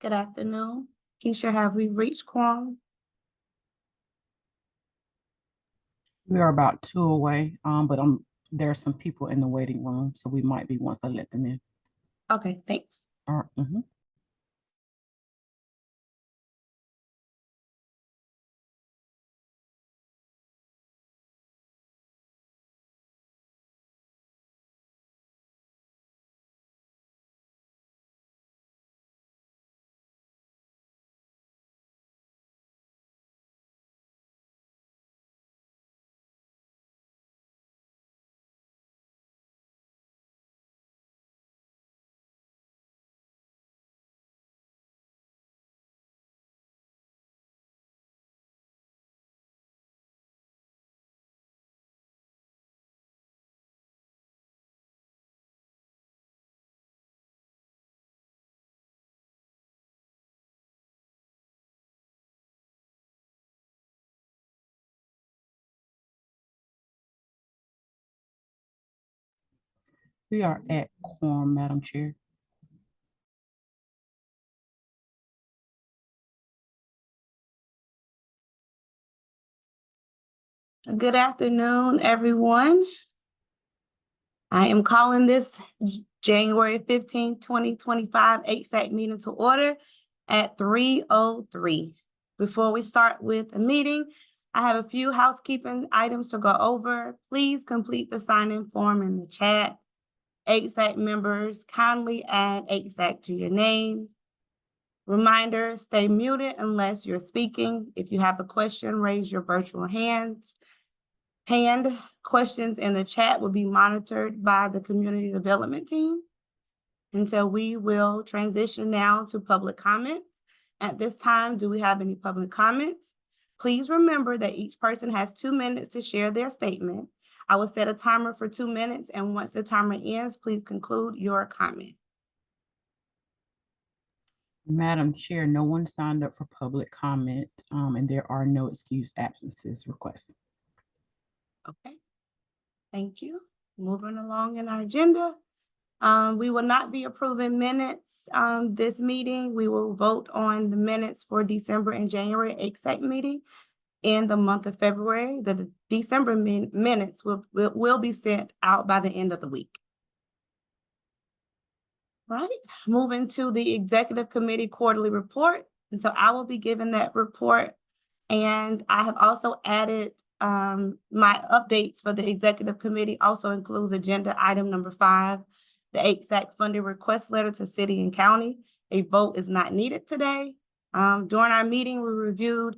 Good afternoon. Keisha, have we reached quorum? We are about two away, but there are some people in the waiting room, so we might be once I let them in. Okay, thanks. All right. We are at quorum, Madam Chair. Good afternoon, everyone. I am calling this January 15, 2025 HSAC meeting to order at 3:03. Before we start with the meeting, I have a few housekeeping items to go over. Please complete the sign-in form in the chat. HSAC members, kindly add HSAC to your name. Reminder, stay muted unless you're speaking. If you have a question, raise your virtual hand. Questions in the chat will be monitored by the community development team. And so we will transition now to public comment. At this time, do we have any public comments? Please remember that each person has 2 minutes to share their statement. I will set a timer for 2 minutes, and once the timer ends, please conclude your comment. Madam Chair, no one signed up for public comment, and there are no excused absences requests. Okay, thank you. Moving along in our agenda. We will not be approving minutes this meeting. We will vote on the minutes for December and January HSAC meeting in the month of February. The December minutes will be sent out by the end of the week. Right, moving to the Executive Committee quarterly report. And so I will be giving that report. And I have also added my updates for the Executive Committee also includes agenda item number 5, the HSAC funding request letter to city and county. A vote is not needed today. During our meeting, we reviewed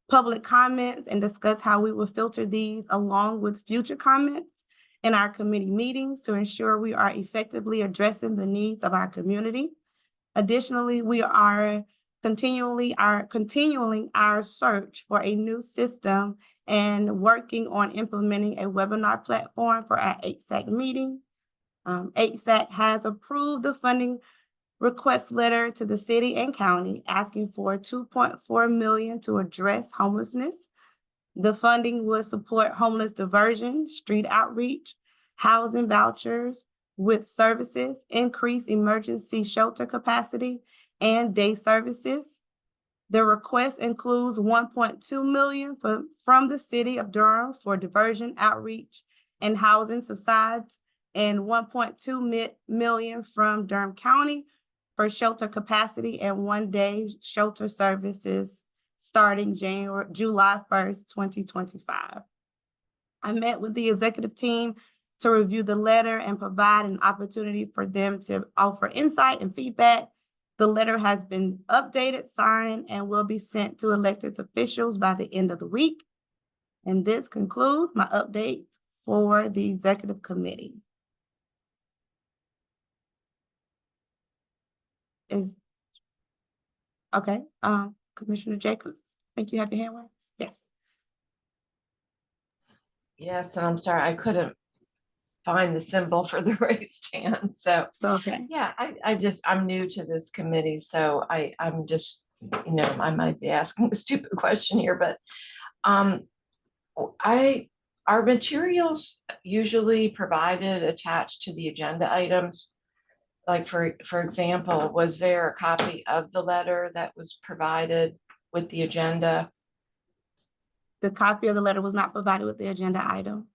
public comments and discussed how we will filter these along with future comments in our committee meetings to ensure we are effectively addressing the needs of our community. Additionally, we are continuing our search for a new system and working on implementing a webinar platform for our HSAC meeting. HSAC has approved the funding request letter to the city and county asking for $2.4 million to address homelessness. The funding will support homeless diversion, street outreach, housing vouchers with services, increase emergency shelter capacity, and day services. The request includes $1.2 million from the city of Durham for diversion, outreach, and housing subsides, and $1.2 million from Durham County for shelter capacity and one-day shelter services starting July 1st, 2025. I met with the executive team to review the letter and provide an opportunity for them to offer insight and feedback. The letter has been updated, signed, and will be sent to elected officials by the end of the week. And this concludes my update for the executive committee. Okay, Commissioner Jacobs, I think you have your hand raised. Yes. Yes, and I'm sorry, I couldn't find the symbol for the raised hand. So okay. Yeah, I'm new to this committee, so I'm just, I might be asking a stupid question here, but are materials usually provided attached to the agenda items? Like, for example, was there a copy of the letter that was provided with the agenda? The copy of the letter was not provided with the agenda item.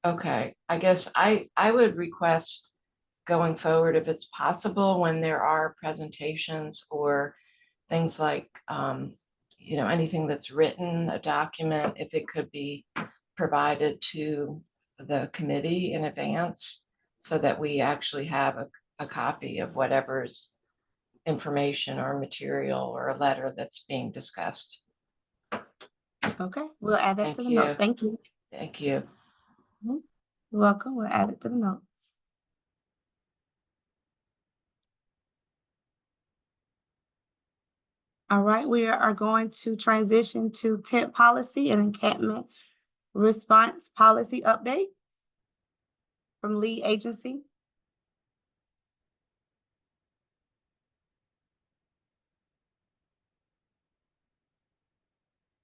Okay, I guess I would request going forward, if it's possible, when there are presentations or things like, anything that's written, a document, if it could be provided to the committee in advance so that we actually have a copy of whatever's information or material or a letter that's being discussed. Okay, we'll add that Thank to the notes. you. Thank you. Thank you. Mhm. You're welcome. We'll add it to the notes. All right, we are going to transition to tent policy and encampment response policy update from lead agency.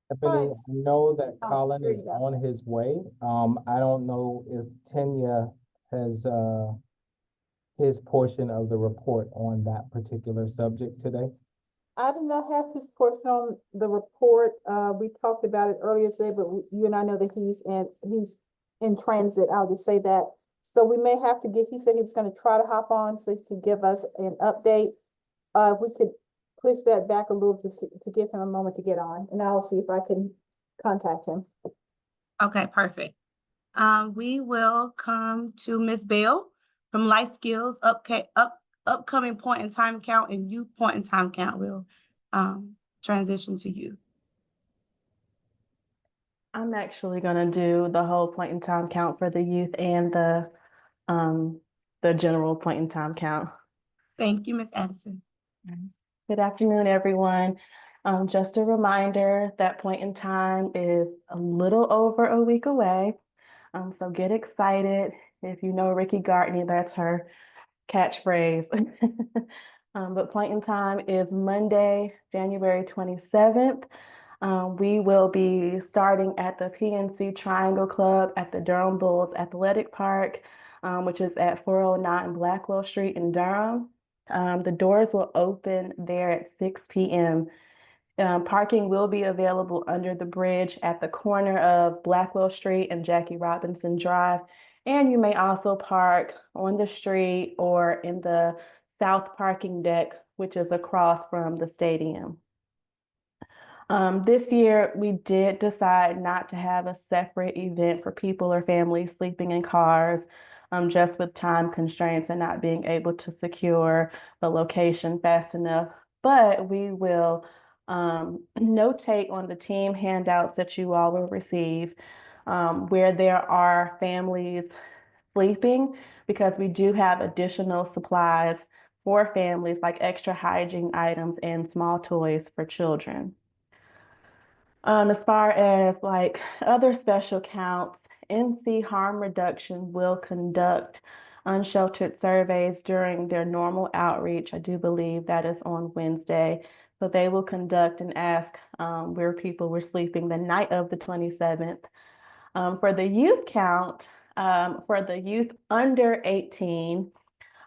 Stephanie, I know that Oh, Colin there is you go. on his way. I don't know if Tanya has, his portion of the report on that particular subject today. I do not have his portion on the report. We talked about it earlier today, but you and I know that he's in transit. I'll just say that. So we may have to he said he was gonna try to hop on so he could give us an update. We could push that back a little to give him a moment to get on, and I'll see if I can contact him. Okay, perfect. We will come to Ms. Bell from Life Skills upcoming point in time count and youth point in time count. Will transition to you. I'm actually gonna do the whole point in time count for the youth and the general point in time count. Thank you, Ms. Addison. Good afternoon, everyone. Just a reminder that point in time is a little over a week away. So get excited. If you know Ricky Gartney, that's her catchphrase. But point in time is Monday, January 27th. We will be starting at the PNC Triangle Club at the Durham Bulls Athletic Park, which is at 409 Blackwell Street in Durham. The doors will open there at 6 p.m. Parking will be available under the bridge at the corner of Blackwell Street and Jackie Robinson Drive. And you may also park on the street or in the south parking deck, which is across from the stadium. This year, we did decide not to have a separate event for people or families sleeping in cars, just with time constraints and not being able to secure the location fast enough. But we will notate on the team handouts that you all will receive where there are families sleeping, because we do have additional supplies for families like extra hygiene items and small toys for children. As far as like other special counts, NC Harm Reduction will conduct unsheltered surveys during their normal outreach. I do believe that is on Wednesday. So they will conduct and ask where people were sleeping the night of the 27th. For the youth count, for the youth under 18,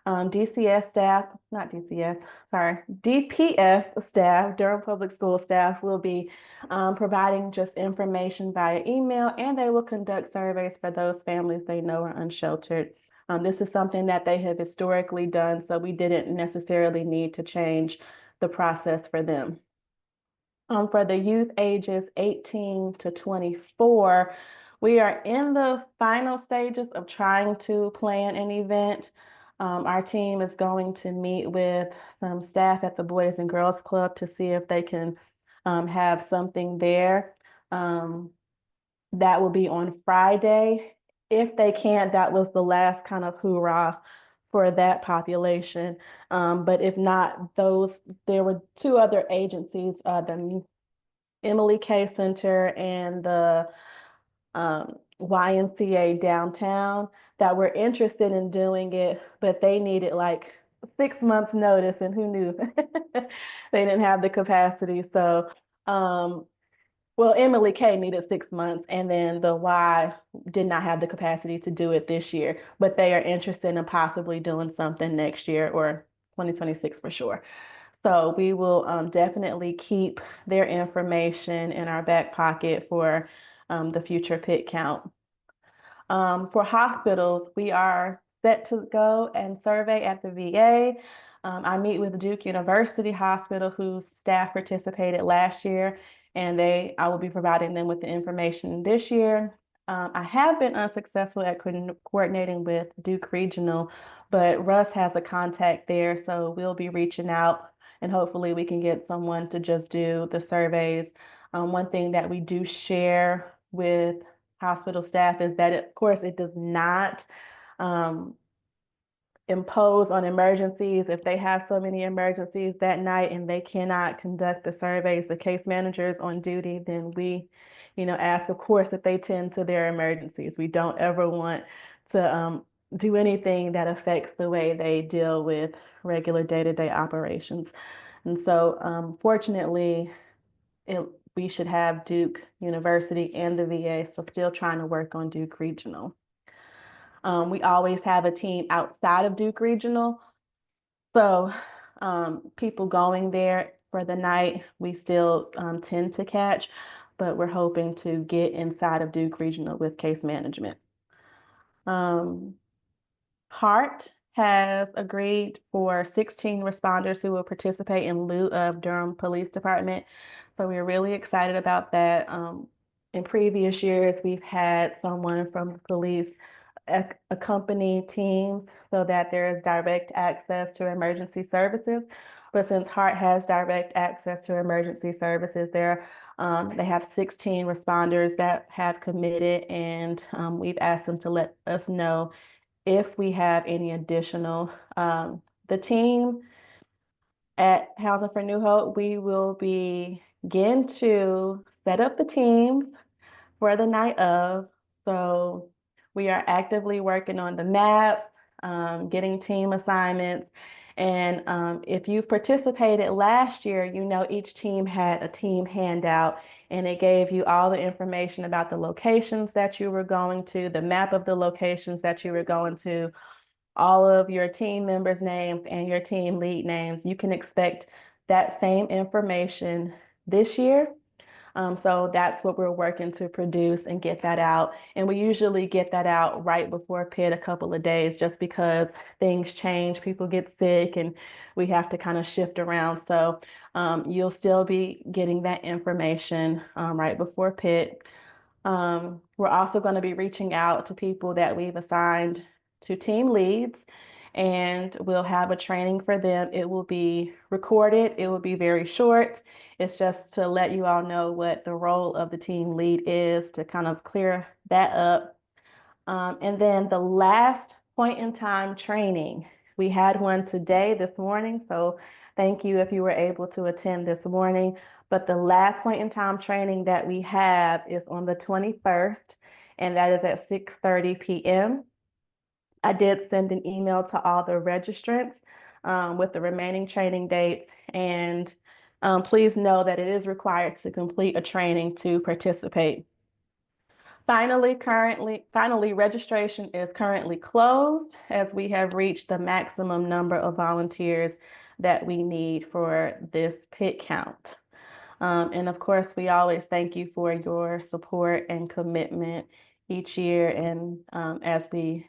DCS staff, not DCS, sorry, DPS staff, Durham Public School staff will be providing just information via email, and they will conduct surveys for those families they know are unsheltered. This is something that they have historically done, so we didn't necessarily need to change the process for them. For the youth ages 18 to 24, we are in the final stages of trying to plan an event. Our team is going to meet with some staff at the Boys and Girls Club to see if they can have something there. That will be on Friday. If they can't, that was the last kind of hoorah for that population. But if not, there were two other agencies, the Emily K Center and the YMCA downtown, that were interested in doing it, but they needed like 6 months notice, and who knew they didn't have the capacity. So Well, Emily K needed 6 months, and then the Y did not have the capacity to do it this year, but they are interested in possibly doing something next year or 2026 for sure. So we will definitely keep their information in our back pocket for the future pit count. For hospitals, we are set to go and survey at the VA. I meet with Duke University Hospital, whose staff participated last year, and I will be providing them with the information this year. I have been unsuccessful at coordinating with Duke Regional, but Russ has a contact there, so we'll be reaching out and hopefully we can get someone to just do the surveys. One thing that we do share with hospital staff is that, of course, it does not impose on emergencies. If they have so many emergencies that night and they cannot conduct the surveys, the case managers on duty, then we, ask, of course, that they tend to their emergencies. We don't ever want to do anything that affects the way they deal with regular day-to-day operations. And so, fortunately, we should have Duke University and the VA, so still trying to work on Duke Regional. We always have a team outside of Duke Regional. So people going there for the night, we still tend to catch, but we're hoping to get inside of Duke Regional with case management. HART has agreed for 16 responders who will participate in lieu of Durham Police Department. So we're really excited about that. In previous years, we've had someone from the police accompany teams so that there is direct access to emergency services. But since HART has direct access to emergency services, they have 16 responders that have committed, and we've asked them to let us know if we have any additional. The team at Housing for New Hope, we will begin to set up the teams for the night of. So we are actively working on the maps, getting team assignments. And if you've participated last year, each team had a team handout, and it gave you all the information about the locations that you were going to, the map of the locations that you were going to, all of your team members' names and your team lead names. You can expect that same information this year. So that's what we're working to produce and get that out. And we usually get that out right before PIT a couple of days, just because things change, people get sick, and we have to kind of shift around. So you'll still be getting that information right before PIT. We're also going to be reaching out to people that we've assigned to team leads, and we'll have a training for them. It will be recorded. It will be very short. It's just to let you all know what the role of the team lead is, to kind of clear that up. And then the last point in time training, we had one today, this morning. So thank you if you were able to attend this morning. But the last point in time training that we have is on the 21st, and that is at 6:30 p.m. I did send an email to all the registrants with the remaining training dates, and please know that it is required to complete a training to participate. Finally, registration is currently closed, as we have reached the maximum number of volunteers that we need for this pit count. And of course, we always thank you for your support and commitment each year, and as we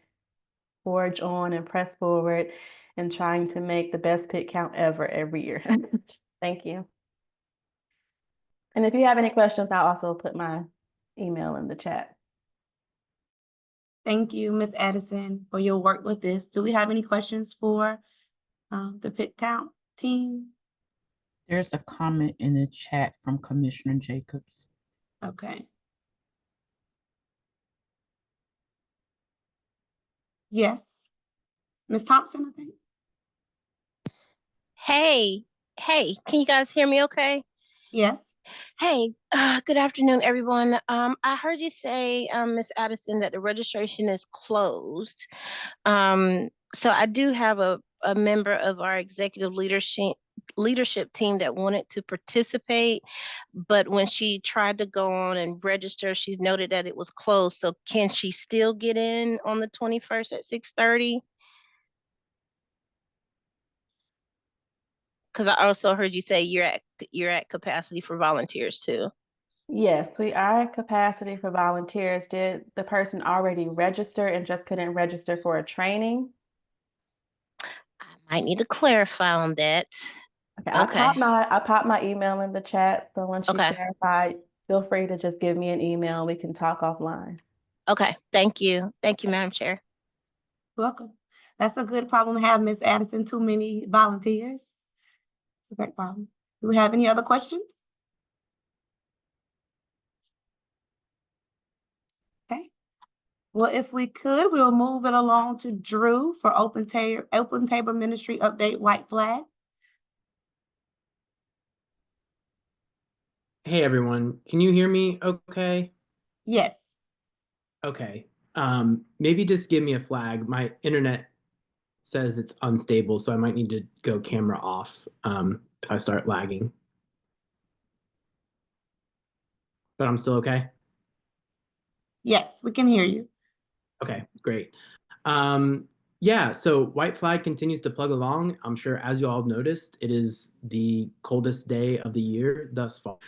forge on and press forward and trying to make the best pit count ever every year. Thank you. And if you have any questions, I'll also put my email in the chat. Thank you, Ms. Addison, for your work with this. Do we have any questions for the pit count team? There's a comment in the chat from Commissioner Jacobs. Okay. Yes. Ms. Thompson, I think. Hey, can you guys hear me okay? Yes. Hey, good afternoon, everyone. I heard you say, Ms. Addison, that the registration is closed. So I do have a member of our executive leadership team that wanted to participate, but when she tried to go on and register, she's noted that it was closed. So can she still get in on the 21st at 6:30? Because I also heard you say you're at capacity for volunteers too. Yes, we are at capacity for volunteers. Did the person already register and just couldn't register for a training? I might need to clarify on that. Okay, Okay. I popped my email in the chat, so once you Okay. clarify, feel free to just give me an email. We can talk offline. Okay. Thank you. Thank you, Madam Chair. Welcome. That's a good problem to have, Ms. Addison, too many volunteers. It's a great problem. Do we have any other questions? Okay. Well, if we could, we'll move it along to Drew for Open Table Ministry update, white flag. Hey everyone, can you hear me okay? Yes. Okay. Maybe just give me a flag. My internet says it's unstable, so I might need to go camera off if I start lagging. But I'm still okay? Yes, we can hear you. Okay, great. Yeah, so white flag continues to plug along. I'm sure as you all have noticed, it is the coldest day of the year thus far.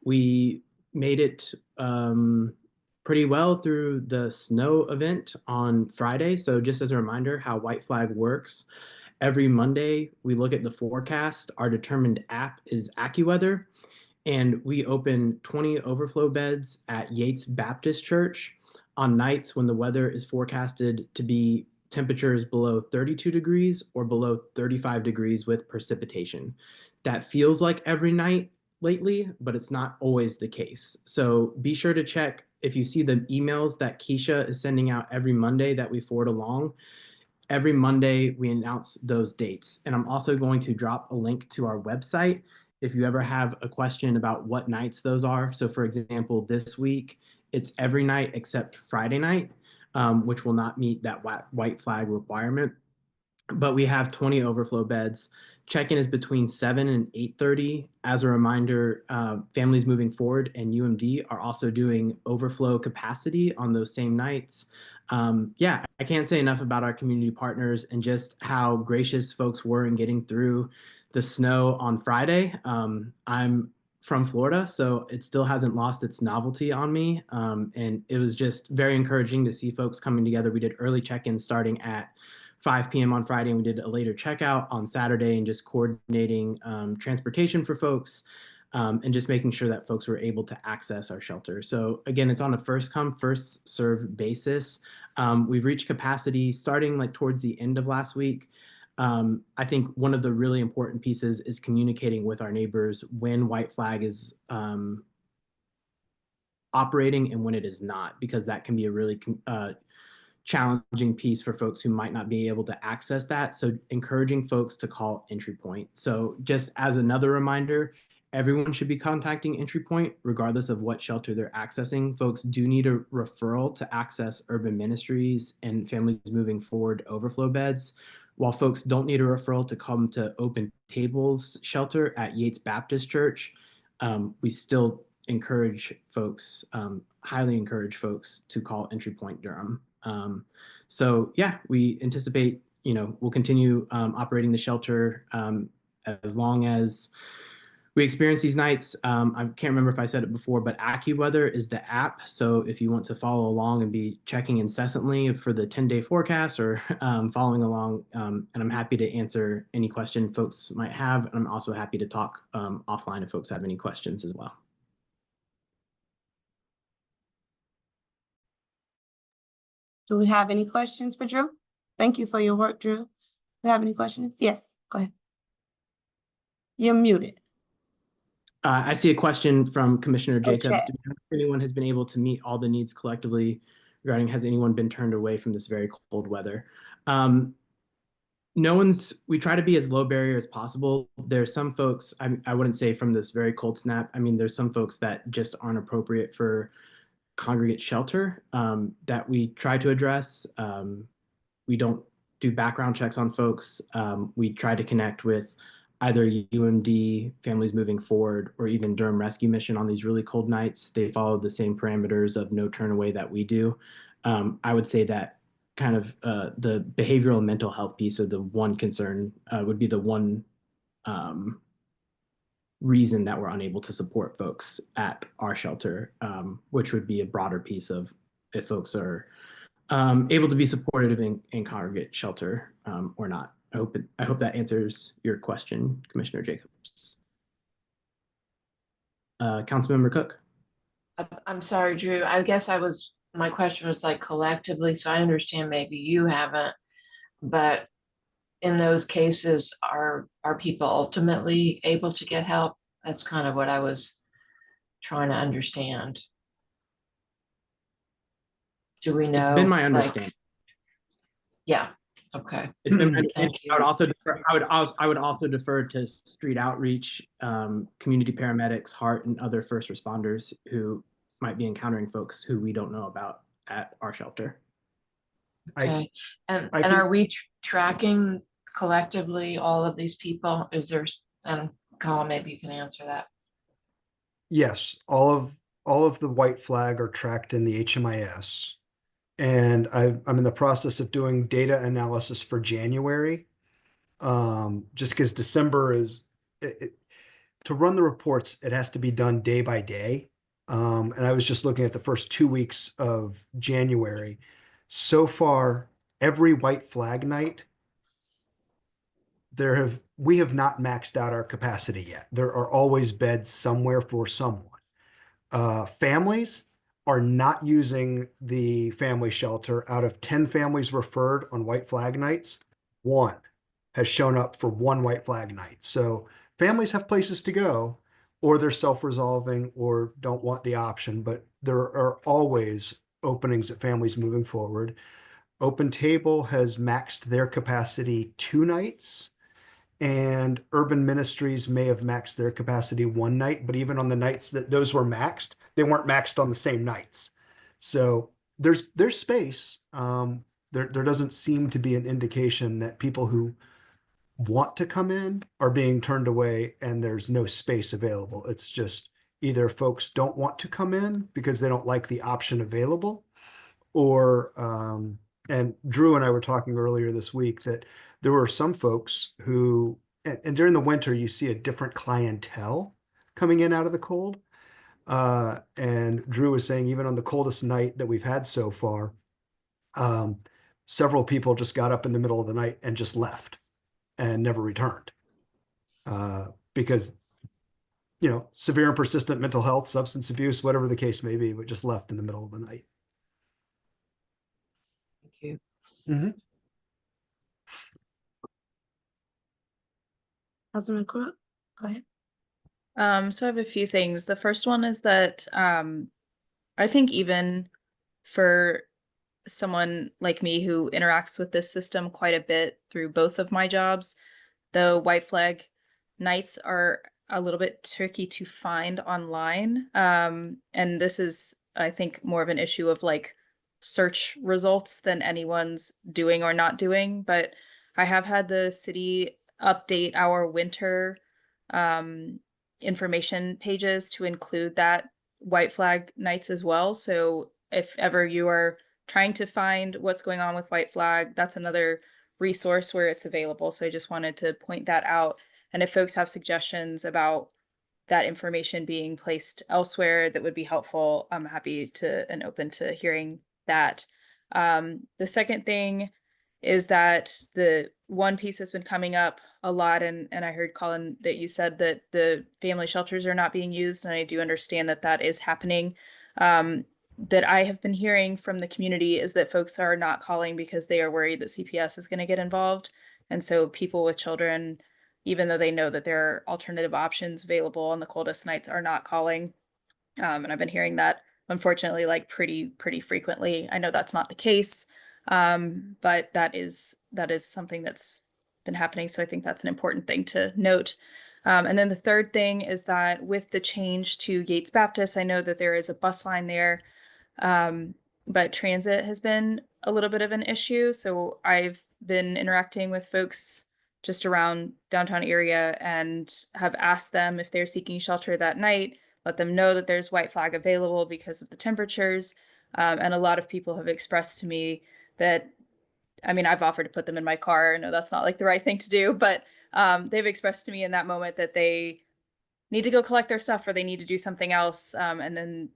We made it pretty well through the snow event on Friday. So just as a reminder how white flag works, every Monday we look at the forecast. Our determined app is AccuWeather, and we open 20 overflow beds at Yates Baptist Church on nights when the weather is forecasted to be temperatures below 32 degrees or below 35 degrees with precipitation. That feels like every night lately, but it's not always the case. So be sure to check if you see the emails that Keisha is sending out every Monday that we forward along. Every Monday, we announce those dates. And I'm also going to drop a link to our website if you ever have a question about what nights those are. So for example, this week, it's every night except Friday night, which will not meet that white flag requirement. But we have 20 overflow beds. Check-in is between 7 and 8:30. As a reminder, Families Moving Forward and UMD are also doing overflow capacity on those same nights. Yeah, I can't say enough about our community partners and just how gracious folks were in getting through the snow on Friday. I'm from Florida, so it still hasn't lost its novelty on me. And it was just very encouraging to see folks coming together. We did early check-in starting at 5 p.m. on Friday, and we did a later checkout on Saturday, and just coordinating transportation for folks and just making sure that folks were able to access our shelter. So again, it's on a first come, first serve basis. We've reached capacity starting like towards the end of last week. I think one of the really important pieces is communicating with our neighbors when white flag is operating and when it is not, because that can be a really challenging piece for folks who might not be able to access that. So encouraging folks to call Entry Point. So just as another reminder, everyone should be contacting Entry Point regardless of what shelter they're accessing. Folks do need a referral to access Urban Ministries and Families Moving Forward overflow beds, while folks don't need a referral to come to Open Tables shelter at Yates Baptist Church. We still encourage folks, highly encourage folks to call Entry Point Durham. So yeah, we anticipate, we'll continue operating the shelter as long as we experience these nights. I can't remember if I said it before, but AccuWeather is the app. So if you want to follow along and be checking incessantly for the 10-day forecast or following along, and I'm happy to answer any question folks might have. And I'm also happy to talk offline if folks have any questions as well. Do we have any questions for Drew? Thank you for your work, Drew. Do we have any questions? Yes, go ahead. You're muted. I see a question from Commissioner Jacobs. Okay. Do we know if anyone has been able to meet all the needs collectively regarding, has anyone been turned away from this very cold weather? We try to be as low barrier as possible. There's some folks, I wouldn't say from this very cold snap. I mean, there's some folks that just aren't appropriate for congregate shelter that we try to address. We don't do background checks on folks. We try to connect with either UMD, Families Moving Forward, or even Durham Rescue Mission on these really cold nights, they follow the same parameters of no turn away that we do. I would say that kind of the behavioral and mental health piece of the one concern would be the one reason that we're unable to support folks at our shelter, which would be a broader piece of if folks are able to be supportive in congregate shelter or not. I hope that answers your question, Commissioner Jacobs. Councilmember Cook. I'm sorry, Drew. I guess my question was like collectively, so I understand maybe you haven't, but in those cases, are people ultimately able to get help? That's kind of what I was trying to understand. Do we know? It's been my like- understanding. Yeah, okay. It's been my understanding. Thank you. I would also defer to street outreach, community paramedics, HART, and other first responders who might be encountering folks who we don't know about at our shelter. Okay, and I can- are we tracking collectively all of these people? Is there, and Colin, maybe you can answer that. Yes, all of the white flag are tracked in the HMIS. And I'm in the process of doing data analysis for January. Just because December is, to run the reports, it has to be done day by day. And I was just looking at the first 2 weeks of January. So far, every white flag night, we have not maxed out our capacity yet. There are always beds somewhere for someone. Families are not using the family shelter. Out of 10 families referred on white flag nights, 1 has shown up for 1 white flag night. So families have places to go, or they're self-resolving or don't want the option, but there are always openings at Families Moving Forward. Open Table has maxed their capacity 2 nights, and Urban Ministries may have maxed their capacity 1 night, but even on the nights that those were maxed, they weren't maxed on the same nights. So there's space. There doesn't seem to be an indication that people who want to come in are being turned away and there's no space available. It's just either folks don't want to come in because they don't like the option available, or and Drew and I were talking earlier this week that there were some folks who, and during the winter, you see a different clientele coming in out of the cold. And Drew was saying, even on the coldest night that we've had so far, several people just got up in the middle of the night and just left and never returned. Because, severe and persistent mental health, substance abuse, whatever the case may be, but just left in the middle of the night. Thank you. Mm-hmm. Councilman Crook, go ahead. So I have a few things. The first one is that I think even for someone like me who interacts with this system quite a bit through both of my jobs, the white flag nights are a little bit tricky to find online. And this is, I think, more of an issue of like search results than anyone's doing or not doing. But I have had the city update our winter information pages to include that white flag nights as well. So if ever you are trying to find what's going on with white flag, that's another resource where it's available. So I just wanted to point that out. And if folks have suggestions about that information being placed elsewhere that would be helpful, I'm happy to and open to hearing that. The second thing is that the one piece that's been coming up a lot, and I heard, Colin, that you said that the family shelters are not being used, and I do understand that that is happening. That I have been hearing from the community is that folks are not calling because they are worried that CPS is going to get involved. And so people with children, even though they know that there are alternative options available on the coldest nights, are not calling. And I've been hearing that, unfortunately, like pretty frequently. I know that's not the case, but that is something that's been happening. So I think that's an important thing to note. And then the third thing is that with the change to Yates Baptist, I know that there is a bus line there, but transit has been a little bit of an issue. So I've been interacting with folks just around downtown area and have asked them if they're seeking shelter that night, let them know that there's White Flag available because of the temperatures. And a lot of people have expressed to me that, I mean, I've offered to put them in my car. I know that's not like the right thing to do, but they've expressed to me in that moment that they need to go collect their stuff or they need to do something else. And then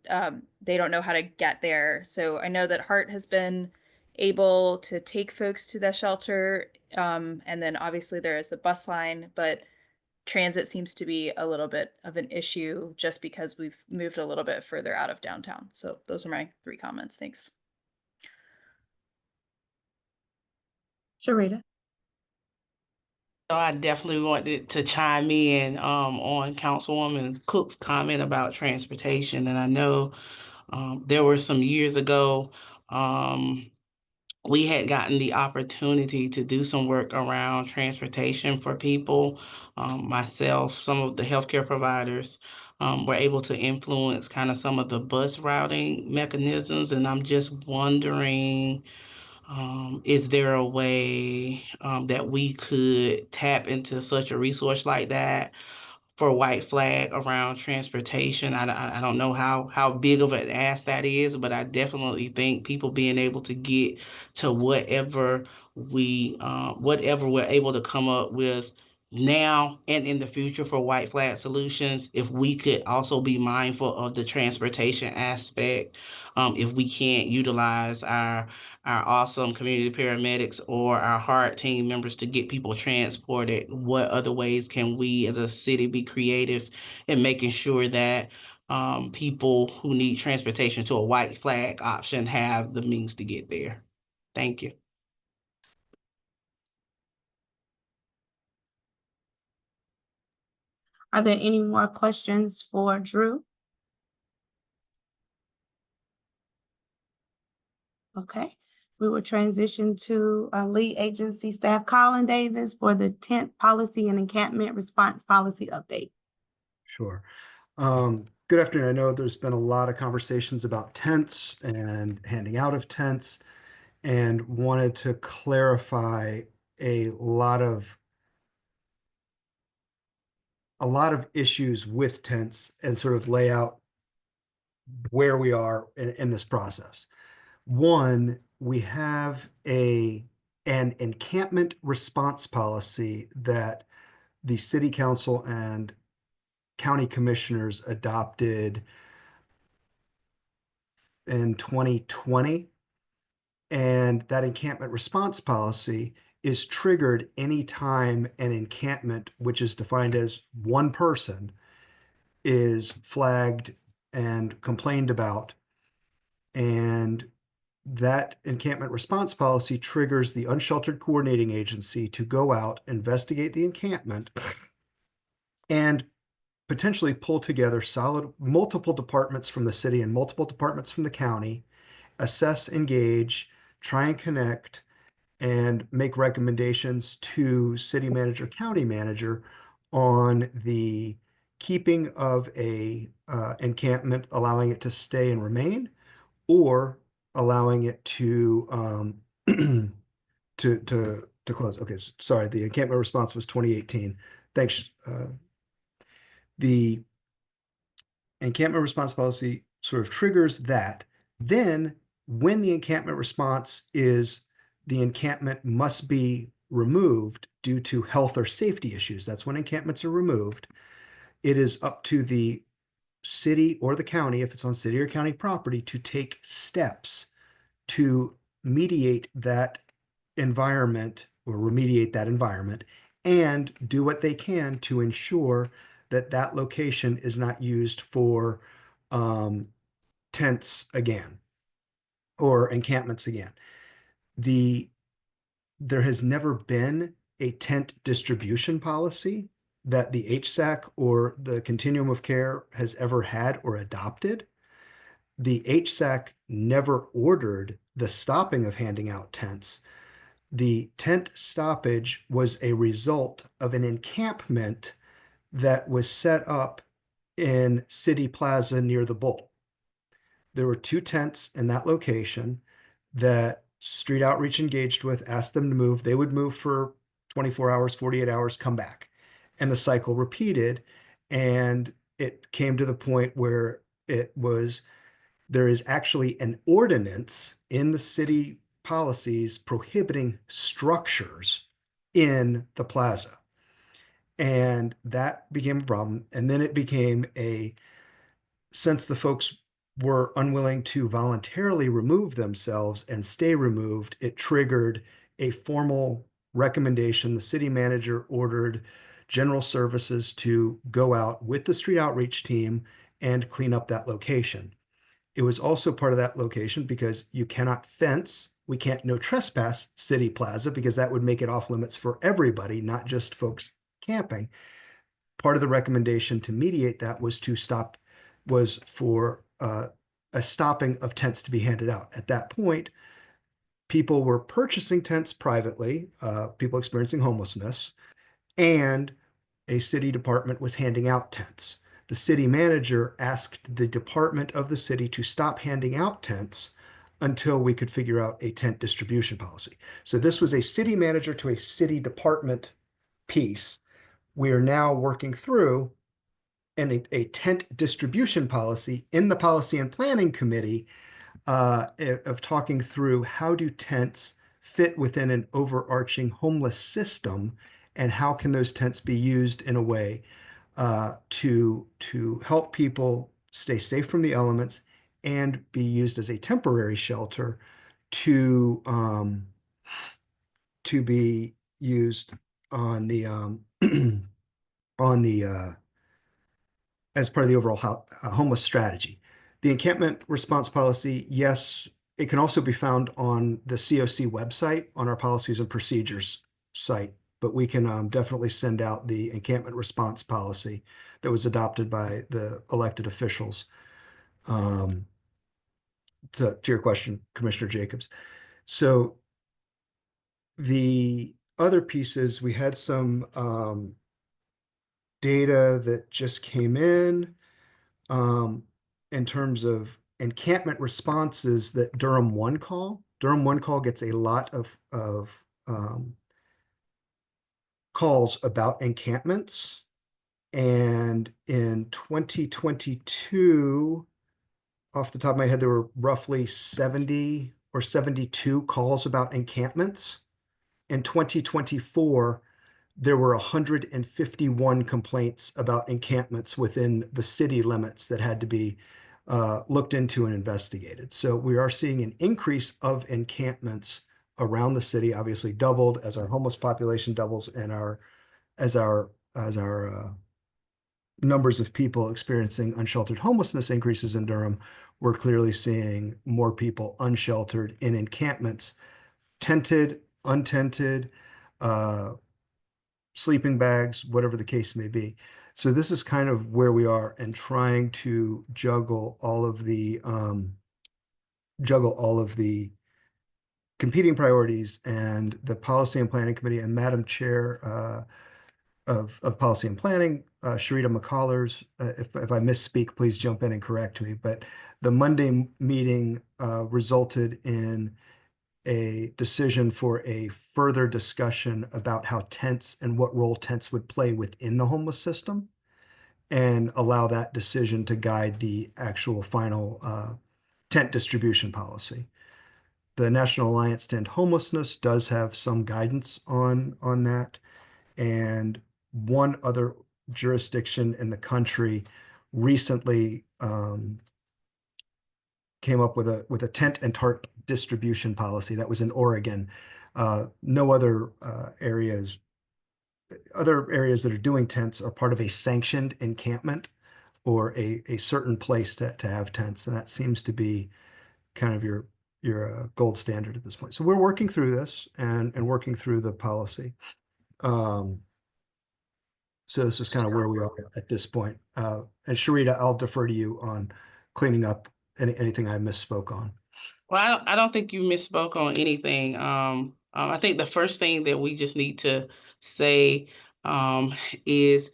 they don't know how to get there. So I know that Hart has been able to take folks to the shelter. And then obviously there is the bus line, but transit seems to be a little bit of an issue just because we've moved a little bit further out of downtown. So those are my 3 comments. Thanks. Sharita? So I definitely wanted to chime in on Councilwoman Cook's comment about transportation. And I know there were some years ago, we had gotten the opportunity to do some work around transportation for people. Myself, some of the healthcare providers were able to influence kind of some of the bus routing mechanisms. And I'm just wondering, is there a way that we could tap into such a resource like that for White Flag around transportation? I don't know how big of an ask that is, but I definitely think people being able to get to whatever we're able to come up with now and in the future for White Flag solutions, if we could also be mindful of the transportation aspect, if we can't utilize our awesome community paramedics or our HART team members to get people transported, what other ways can we as a city be creative in making sure that people who need transportation to a White Flag option have the means to get there? Thank you. Are there any more questions for Drew? Okay, we will transition to Lead Agency Staff Colin Davis for the tent policy and encampment response policy update. Sure. Good afternoon. I know there's been a lot of conversations about tents and handing out of tents, and wanted to clarify a lot of issues with tents and sort of lay out where we are in this process. One, we have an encampment response policy that the city council and county commissioners adopted in 2020. And that encampment response policy is triggered anytime an encampment, which is defined as one person, is flagged and complained about. And that encampment response policy triggers the unsheltered coordinating agency to go out, investigate the encampment, and potentially pull together multiple departments from the city and multiple departments from the county, assess, engage, try and connect, and make recommendations to city manager, county manager on the keeping of a encampment, allowing it to stay and remain, or allowing it to to close. Okay, sorry, the encampment response was 2018. Thanks. The encampment response policy sort of triggers that. Then when the encampment response is the encampment must be removed due to health or safety issues, that's when encampments are removed. It is up to the city or the county, if it's on city or county property, to take steps to mediate that environment or remediate that environment and do what they can to ensure that that location is not used for tents again or encampments again. There has never been a tent distribution policy that the HSAC or the Continuum of Care has ever had or adopted. The HSAC never ordered the stopping of handing out tents. The tent stoppage was a result of an encampment that was set up in City Plaza near the Bull. There were 2 tents in that location that Street Outreach engaged with, asked them to move. They would move for 24 hours, 48 hours, come back. And the cycle repeated. And it came to the point where there is actually an ordinance in the city policies prohibiting structures in the plaza. And that became a problem. And then it became since the folks were unwilling to voluntarily remove themselves and stay removed, it triggered a formal recommendation. The city manager ordered general services to go out with the street outreach team and clean up that location. It was also part of that location because you cannot fence, we can't no trespass City Plaza because that would make it off limits for everybody, not just folks camping. Part of the recommendation to mediate that was for a stopping of tents to be handed out. At that point, people were purchasing tents privately, people experiencing homelessness, and a city department was handing out tents. The city manager asked the department of the city to stop handing out tents until we could figure out a tent distribution policy. So this was a city manager to a city department piece. We are now working through a tent distribution policy in the policy and planning committee of talking through how do tents fit within an overarching homeless system, and how can those tents be used in a way to help people stay safe from the elements and be used as a temporary shelter to be used on the as part of the overall homeless strategy. The encampment response policy, yes, it can also be found on the COC website on our policies and procedures site, but we can definitely send out the encampment response policy that was adopted by the elected officials. To your question, Commissioner Jacobs. So the other pieces, we had some data that just came in terms of encampment responses that Durham One Call. Durham One Call gets a lot of calls about encampments. And in 2022, off the top of my head, there were roughly 70 or 72 calls about encampments. In 2024, there were 151 complaints about encampments within the city limits that had to be looked into and investigated. So we are seeing an increase of encampments around the city, obviously doubled as our homeless population doubles and as our numbers of people experiencing unsheltered homelessness increases in Durham. We're clearly seeing more people unsheltered in encampments, tented, untented, sleeping bags, whatever the case may be. So this is kind of where we are and trying to juggle all of the competing priorities. And the Policy and Planning Committee and Madam Chair of Policy and Planning, Sharita McCollers, if I misspeak, please jump in and correct me. But the Monday meeting resulted in a decision for a further discussion about how tents and what role tents would play within the homeless system, and allow that decision to guide the actual final tent distribution policy. The National Alliance to End Homelessness does have some guidance on that. And one other jurisdiction in the country recently came up with a tent and tarp distribution policy. That was in Oregon. No other areas that are doing tents are part of a sanctioned encampment or a certain place to have tents. And that seems to be kind of your gold standard at this point. So we're working through this and working through the policy. So this is kind of where we are at this point. And Sharita, I'll defer to you on cleaning up anything I misspoke on. Well, I don't think you misspoke on anything. I think the first thing that we just need to say is,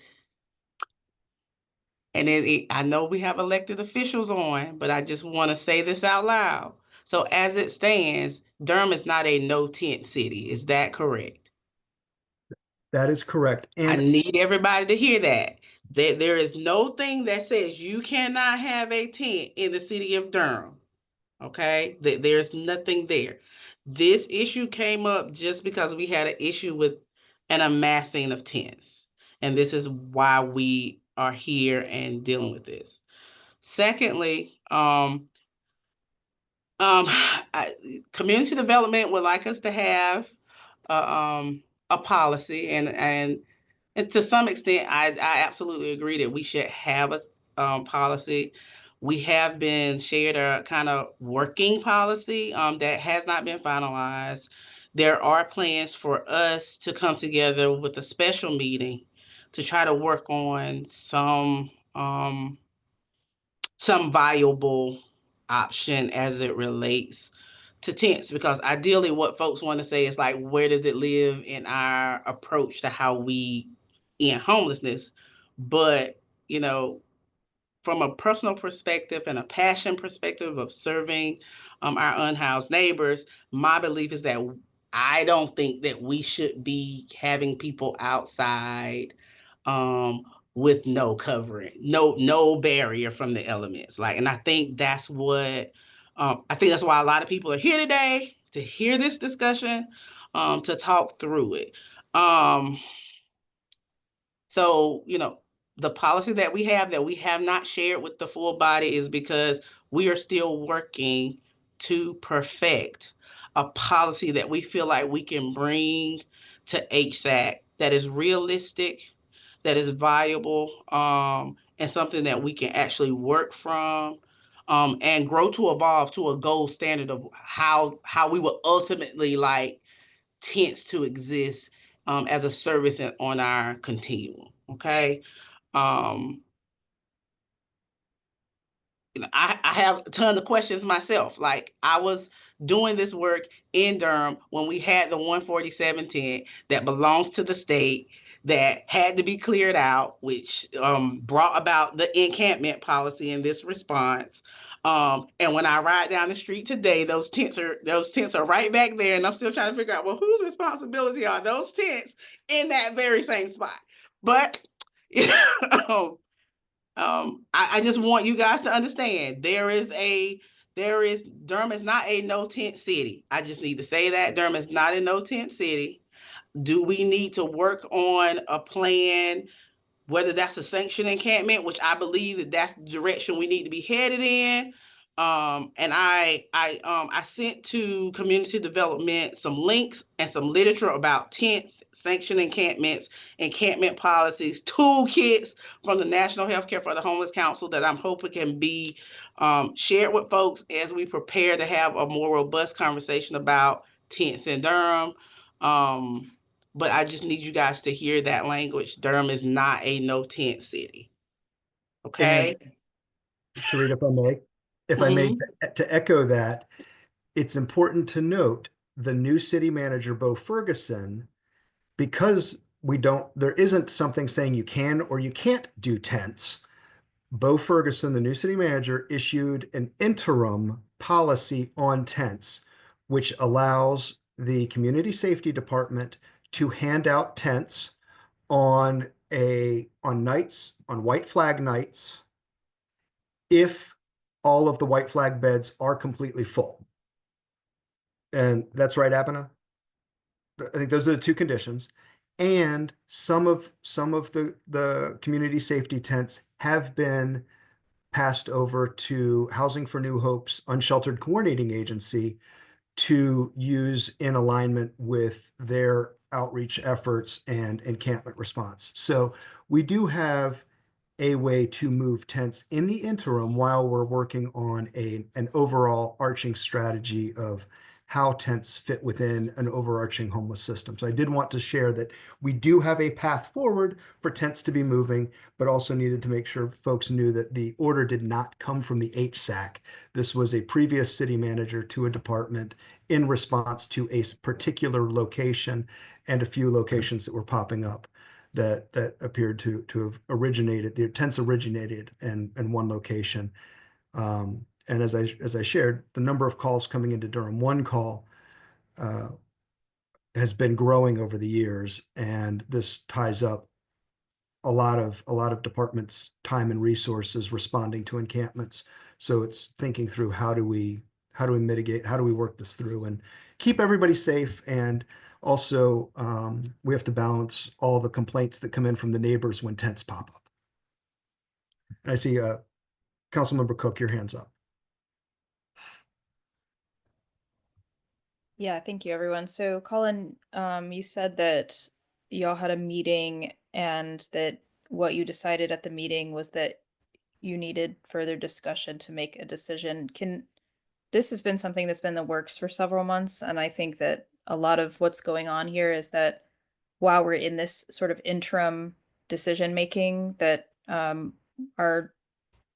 and I know we have elected officials on, but I just want to say this out loud. So as it stands, Durham is not a no tent city. Is that correct? That is correct. I And need everybody to hear that. There is no thing that says you cannot have a tent in the city of Durham. Okay, there's nothing there. This issue came up just because we had an issue with an amassing of tents. And this is why we are here and dealing with this. Secondly, community development would like us to have a policy, and to some extent, I absolutely agree that we should have a policy. We have been shared a kind of working policy that has not been finalized. There are plans for us to come together with a special meeting to try to work on some viable option as it relates to tents, because ideally what folks want to say is like, where does it live in our approach to how we end homelessness? But, you know, from a personal perspective and a passion perspective of serving our unhoused neighbors, my belief is that I don't think that we should be having people outside with no covering, no barrier from the elements. Like, and I think that's what I think that's why a lot of people are here today, to hear this discussion, to talk through it. So, you know, the policy that we have not shared with the full body is because we are still working to perfect a policy that we feel like we can bring to HSAC that is realistic, that is viable, and something that we can actually work from, and grow to evolve to a gold standard of how we will ultimately like tends to exist as a service on our continuum. Okay. You know, I have a ton of questions myself. Like, I was doing this work in Durham when we had the 147 tent that belongs to the state that had to be cleared out, which brought about the encampment policy in this response. And when I ride down the street today, those tents are right back there, and I'm still trying to figure out, well, whose responsibility are those tents in that very same spot? But you know, I just want you guys to understand Durham is not a no tent city. I just need to say that Durham is not a no tent city. Do we need to work on a plan, whether that's a sanctioned encampment, which I believe that that's the direction we need to be headed in? And I sent to community development some links and some literature about tents, sanctioned encampments, encampment policies, toolkits from the National Healthcare for the Homeless Council that I'm hoping can be shared with folks as we prepare to have a more robust conversation about tents in Durham. But I just need you guys to hear that language. Durham is not a no tent city. Okay. And Sharita, if I may, to echo that, it's important to note the new city manager, Bo Ferguson, because there isn't something saying you can or you can't do tents. Bo Ferguson, the new city manager, issued an interim policy on tents, which allows the community safety department to hand out tents on white flag nights if all of the white flag beds are completely full. And that's right, Abena? I think those are the two conditions. And some of the community safety tents have been passed over to Housing for New Hope's Unsheltered Coordinating Agency to use in alignment with their outreach efforts and encampment response. So we do have a way to move tents in the interim while we're working on an overall arching strategy of how tents fit within an overarching homeless system. So I did want to share that we do have a path forward for tents to be moving, but also needed to make sure folks knew that the order did not come from the HSAC. This was a previous city manager to a department in response to a particular location and a few locations that were popping up that appeared to have originated, the tents originated in one location. And as I shared, the number of calls coming into Durham, one call has been growing over the years, and this ties up a lot of departments' time and resources responding to encampments. So it's thinking through how do we mitigate, how do we work this through and keep everybody safe. And also we have to balance all the complaints that come in from the neighbors when tents pop up. And I see Councilmember Cook, your hand's up. Yeah, thank you, everyone. So Colin, you said that y'all had a meeting and that what you decided at the meeting was that you needed further discussion to make a decision. This has been something that's been in the works for several months, and I think that a lot of what's going on here is that while we're in this sort of interim decision making, that our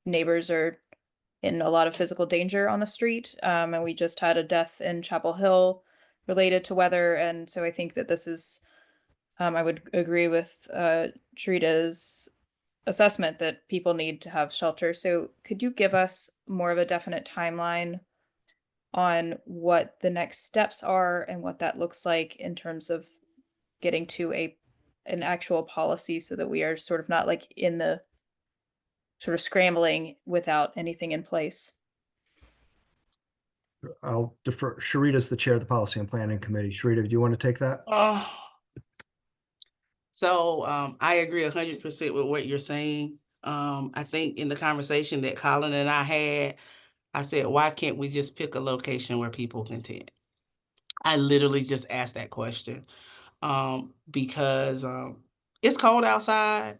neighbors are in a lot of physical danger on the street. And we just had a death in Chapel Hill related to weather. And so I think that this is, I would agree with Sharita's assessment that people need to have shelter. So could you give us more of a definite timeline on what the next steps are and what that looks like in terms of getting to an actual policy, so that we are sort of not like in the sort of scrambling without anything in place? I'll defer. Sharita's the chair of the Policy and Planning Committee. Sharita, do you want to take that? So I agree 100% with what you're saying. I think in the conversation that Colin and I had, I said, why can't we just pick a location where people can tent? I literally just asked that question because it's cold outside.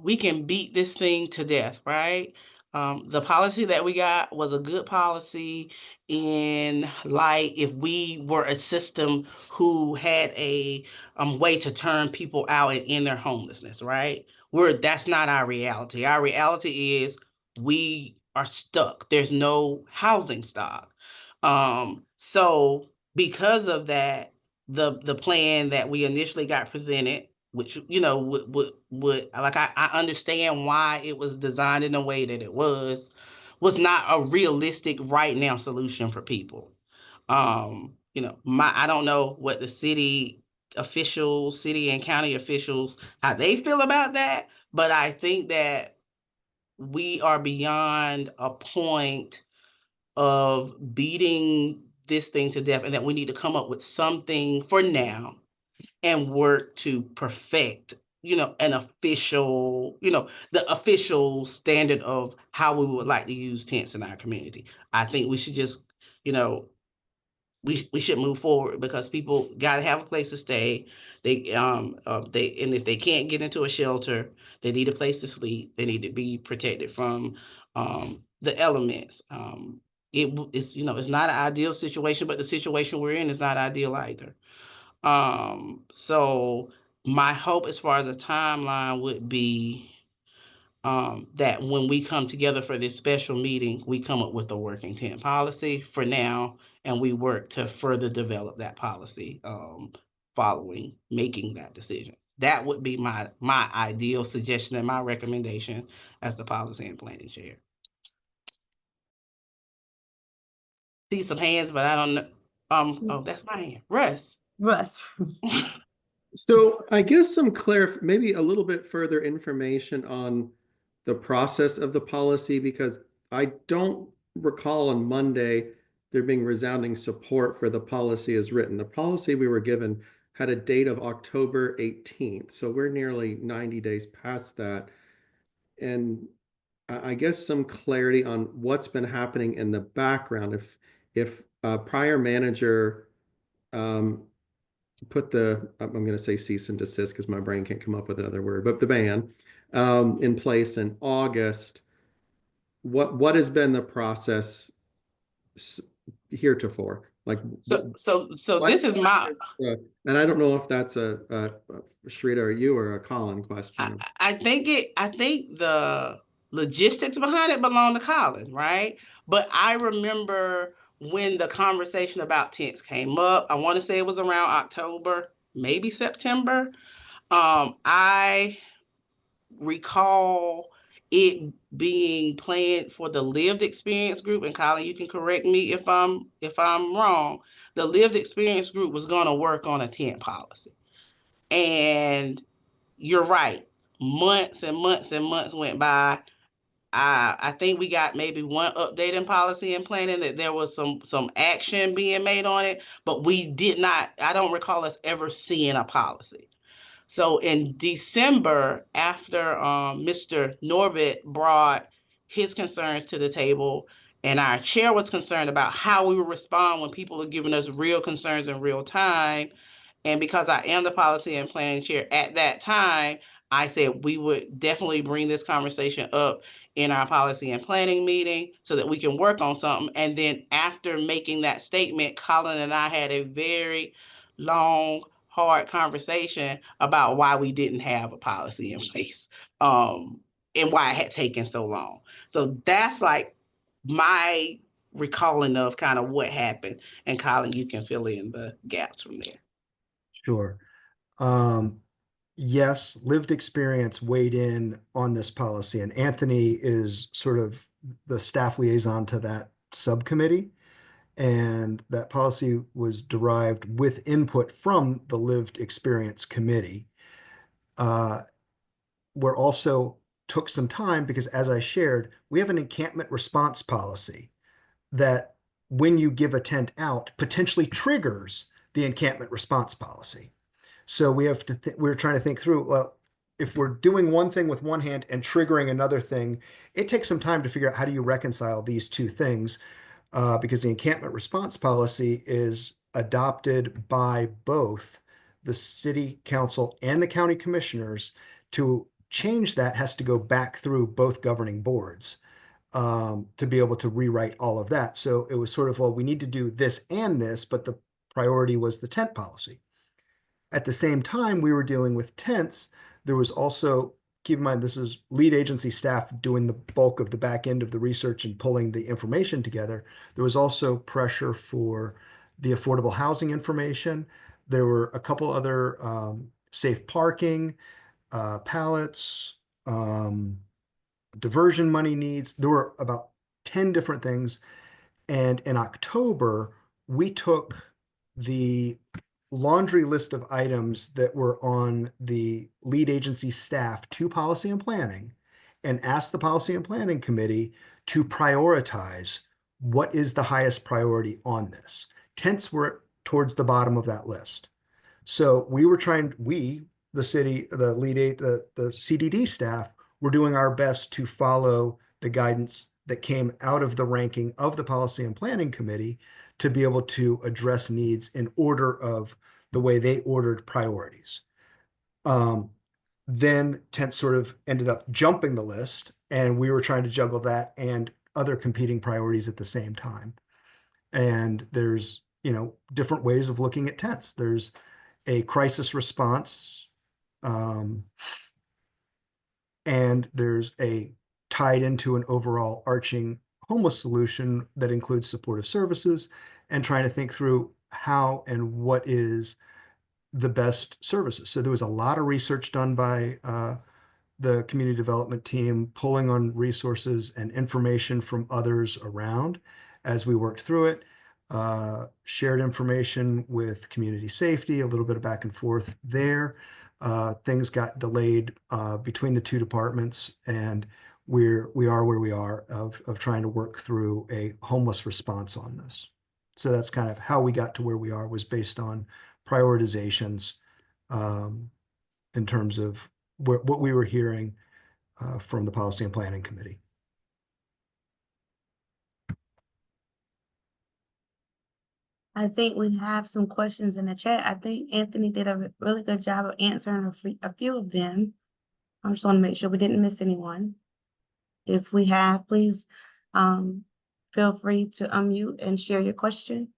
We can beat this thing to death, right? The policy that we got was a good policy in light if we were a system who had a way to turn people out and end their homelessness, right? That's not our reality. Our reality is we are stuck. There's no housing stock. So because of that, the plan that we initially got presented, which, you know, would like, I understand why it was designed in the way that it was not a realistic right now solution for people. You know, I don't know what the city officials, city and county officials, how they feel about that, but I think that we are beyond a point of beating this thing to death, and that we need to come up with something for now and work to perfect, you know, an official, you know, the official standard of how we would like to use tents in our community. I think we should just, you know, we should move forward, because people got to have a place to stay. And if they can't get into a shelter, they need a place to sleep. They need to be protected from the elements. It's, you know, it's not an ideal situation, but the situation we're in is not ideal either. So my hope as far as a timeline would be that when we come together for this special meeting, we come up with a working tent policy for now, and we work to further develop that policy following making that decision. That would be my ideal suggestion and my recommendation as the Policy and Planning Chair. See some hands, but I don't know. Oh, that's my hand. Russ. So I guess maybe a little bit further information on the process of the policy, because I don't recall on Monday there being resounding support for the policy as written. The policy we were given had a date of October 18th. So we're nearly 90 days past that. And I guess some clarity on what's been happening in the background. If a prior manager put I'm going to say cease and desist because my brain can't come up with another word, but the ban in place in August, what has been the process heretofore? Like, so this is my, and I don't know if that's a Sharita or you or a Colin question. I think the logistics behind it belong to Colin, right? But I remember when the conversation about tents came up, I want to say it was around October, maybe September. I recall it being planned for the lived experience group, and Colin, you can correct me if I'm wrong, the lived experience group was going to work on a tent policy. And you're right, months and months and months went by. I think we got maybe one update in policy and planning that there was some action being made on it, but we did not, I don't recall us ever seeing a policy. So in December, after Mr. Norbit brought his concerns to the table, and our chair was concerned about how we would respond when people are giving us real concerns in real time, and because I am the policy and planning chair at that time, I said we would definitely bring this conversation up in our policy and planning meeting so that we can work on something. And then after making that statement, Colin and I had a very long, hard conversation about why we didn't have a policy in place, and why it had taken so long. So that's like my recalling of kind of what happened. And Colin, you can fill in the gaps from there. Sure. Yes, lived experience weighed in on this policy, and Anthony is sort of the staff liaison to that subcommittee. And that policy was derived with input from the lived experience committee. We're also took some time because, as I shared, we have an encampment response policy that when you give a tent out potentially triggers the encampment response policy. So we have to, we're trying to think through, well, if we're doing one thing with one hand and triggering another thing, it takes some time to figure out how do you reconcile these two things, because the encampment response policy is adopted by both the city council and the county commissioners. To change that has to go back through both governing boards to be able to rewrite all of that. So it was sort of, well, we need to do this and this, but the priority was the tent policy. At the same time, we were dealing with tents. There was also, keep in mind, this is lead agency staff doing the bulk of the back end of the research and pulling the information together. There was also pressure for the affordable housing information. There were a couple other safe parking, pallets, diversion money needs. There were about 10 different things. And in October, we took the laundry list of items that were on the lead agency staff to policy and planning and asked the policy and planning committee to prioritize what is the highest priority on this. Tents were towards the bottom of that list. So we were trying, the city, the lead, the CDD staff were doing our best to follow the guidance that came out of the ranking of the policy and planning committee to be able to address needs in order of the way they ordered priorities. Then tent sort of ended up jumping the list, and we were trying to juggle that and other competing priorities at the same time. And there's, different ways of looking at tents. There's a crisis response, and there's a tied into an overall arching homeless solution that includes supportive services, and trying to think through how and what is the best services. So there was a lot of research done by the community development team, pulling on resources and information from others around as we worked through it. Shared information with community safety, a little bit of back and forth there. Things got delayed between the two departments, and we are where we are of trying to work through a homeless response on this. So that's kind of how we got to where we are, was based on prioritizations in terms of what we were hearing from the policy and planning committee. I think we have some questions in the chat. I think Anthony did a really good job of answering a few of them. I just want to make sure we didn't miss anyone. If we have, please feel free to unmute and share your question.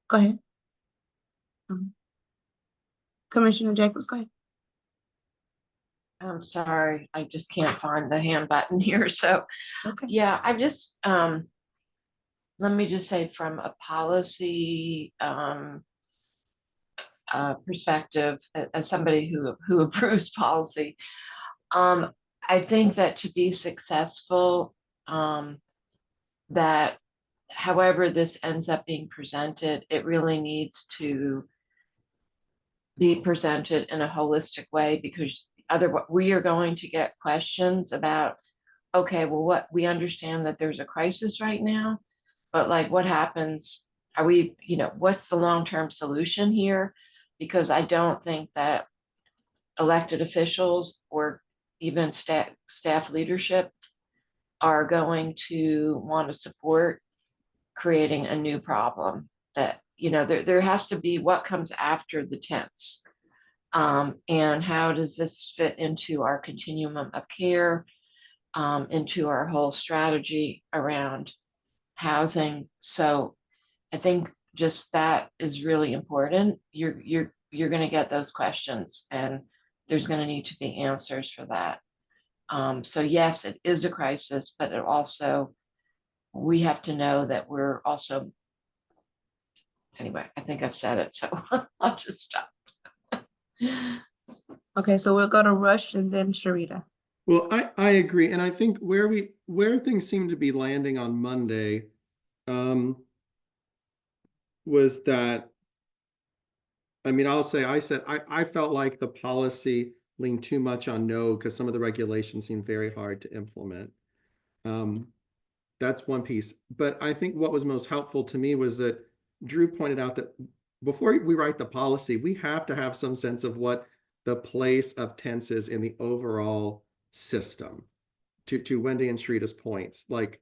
Go ahead. Commissioner Jacobs, go ahead. I'm sorry, I just can't find the hand button here. So, Okay. yeah, I've just, let me just say, from a policy perspective, as somebody who approves policy, I think that to be successful, that however this ends up being presented, it really needs to be presented in a holistic way, because otherwise we are going to get questions about, okay, well, what, we understand that there's a crisis right now, but like what happens? Are we, what's the long-term solution here? Because I don't think that elected officials or even staff leadership are going to want to support creating a new problem. That, there has to be what comes after the tents. And how does this fit into our continuum of care, into our whole strategy around housing? So I think just that is really important. You're going to get those questions, and there's going to need to be answers for that. So yes, it is a crisis, but it also, we have to know that we're also, anyway, I think I've said it, so I'll just stop. Okay, so we'll go to Rush and then Sharita. Well, I agree. And I think where things seem to be landing on Monday, was that, I mean, I'll say, I felt like the policy leaned too much on no, because some of the regulations seemed very hard to implement. That's one piece. But I think what was most helpful to me was that Drew pointed out that before we write the policy, we have to have some sense of what the place of tents is in the overall system. To Wendy and Sharita's points, like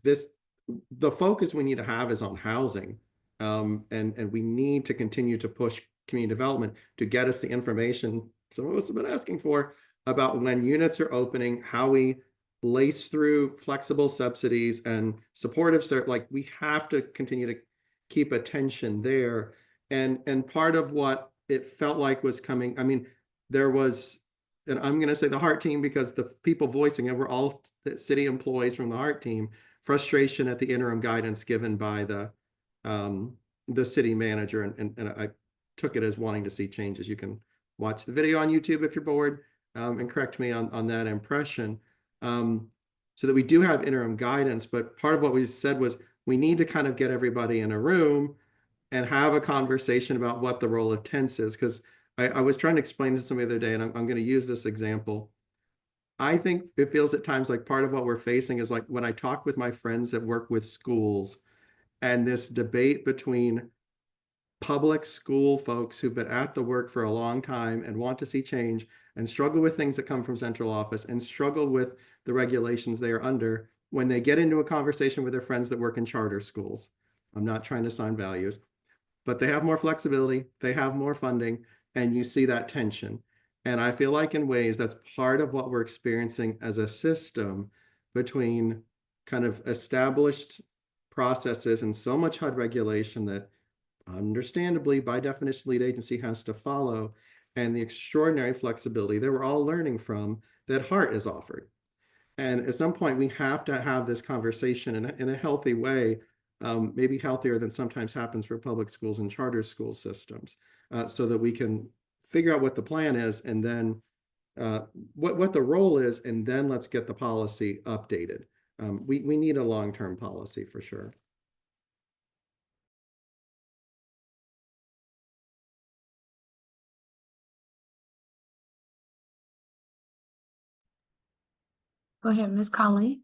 the focus we need to have is on housing. And we need to continue to push community development to get us the information some of us have been asking for about when units are opening, how we lace through flexible subsidies and supportive like we have to continue to keep attention there. And part of what it felt like was coming, I mean, there was, and I'm going to say the HEART team, because the people voicing it were all city employees from the HEART team, frustration at the interim guidance given by the city manager. And I took it as wanting to see changes. You can watch the video on YouTube if you're bored, and correct me on that impression. So that we do have interim guidance, but part of what we said was we need to kind of get everybody in a room and have a conversation about what the role of tents is. Because I was trying to explain this to somebody the other day, and I'm going to use this example. I think it feels at times like part of what we're facing is like when I talk with my friends that work with schools, and this debate between public school folks who've been at the work for a long time and want to see change and struggle with things that come from central office and struggle with the regulations they are under when they get into a conversation with their friends that work in charter schools. I'm not trying to assign values, but they have more flexibility, they have more funding, and you see that tension. And I feel like in ways that's part of what we're experiencing as a system between kind of established processes and so much HUD regulation that understandably by definition lead agency has to follow, and the extraordinary flexibility that we're all learning from that HEART is offered. And at some point we have to have this conversation in a healthy way, maybe healthier than sometimes happens for public schools and charter school systems, so that we can figure out what the plan is, and then what the role is, and then let's get the policy updated. We need a long-term policy for sure. Go ahead, Ms. Colleen.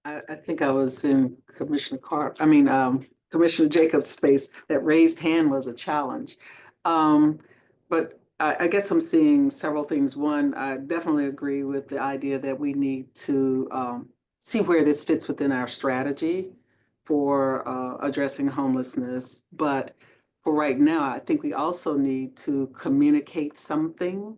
I think I was in Commissioner Commissioner Jacobs' space. That raised hand was a challenge. But I guess I'm seeing several things. One, I definitely agree with the idea that we need to see where this fits within our strategy for addressing homelessness. But for right now, I think we also need to communicate something.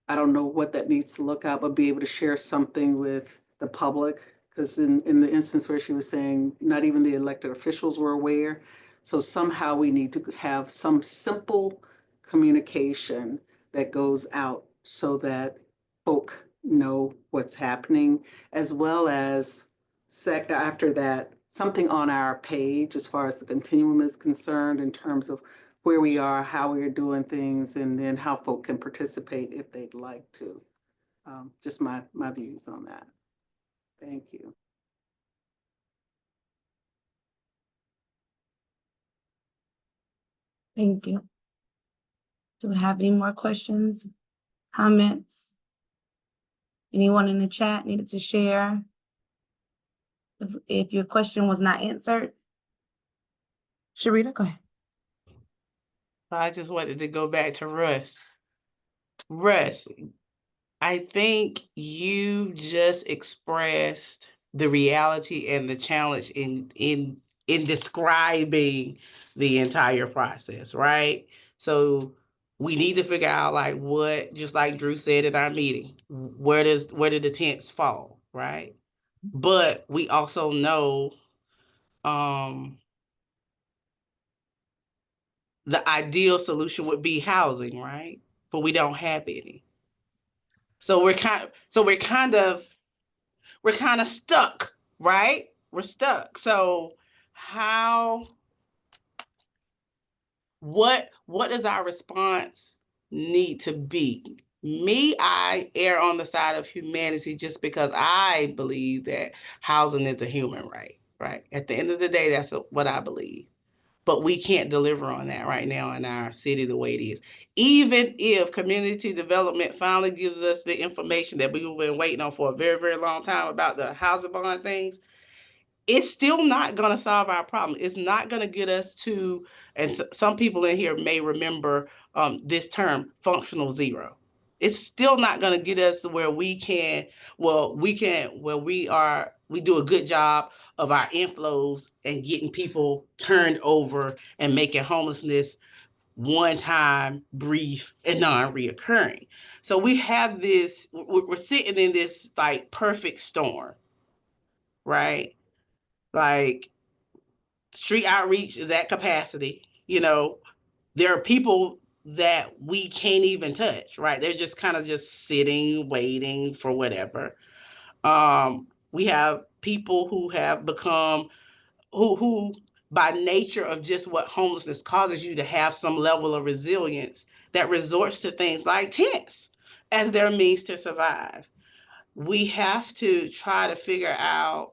I don't know what that needs to look out, but be able to share something with the public. Because in the instance where she was saying not even the elected officials were aware. So somehow we need to have some simple communication that goes out so that folk know what's happening, as well as after that, something on our page as far as the continuum is concerned in terms of where we are, how we are doing things, and then how folk can participate if they'd like to. Just my views on that. Thank you. Thank you. Do we have any more questions, comments? Anyone in the chat needed to share? If your question was not answered? Sharita, go ahead. I just wanted to go back to Russ. Russ, I think you just expressed the reality and the challenge in describing the entire process, right? So we need to figure out like what, just like Drew said at our meeting, where do the tents fall, right? But we also know the ideal solution would be housing, right? But we don't have any. So we're kind of stuck, right? We're stuck. So what does our response need to be? Me, I err on the side of humanity just because I believe that housing is a human right, right? At the end of the day, that's what I believe. But we can't deliver on that right now in our city the way it is. Even if community development finally gives us the information that we've been waiting on for a very, very long time about the housing bond things, it's still not going to solve our problem. It's not going to get us to, and some people in here may remember this term, functional zero. It's still not going to get us to where we do a good job of our inflows and getting people turned over and making homelessness one time, brief, and non-reoccurring. So we have this, we're sitting in this like perfect storm, right? Like street outreach is at capacity. There are people that we can't even touch, right? They're just kind of just sitting, waiting for whatever. We have people who have become, who by nature of just what homelessness causes you to have some level of resilience, that resorts to things like tents as their means to survive. We have to try to figure out,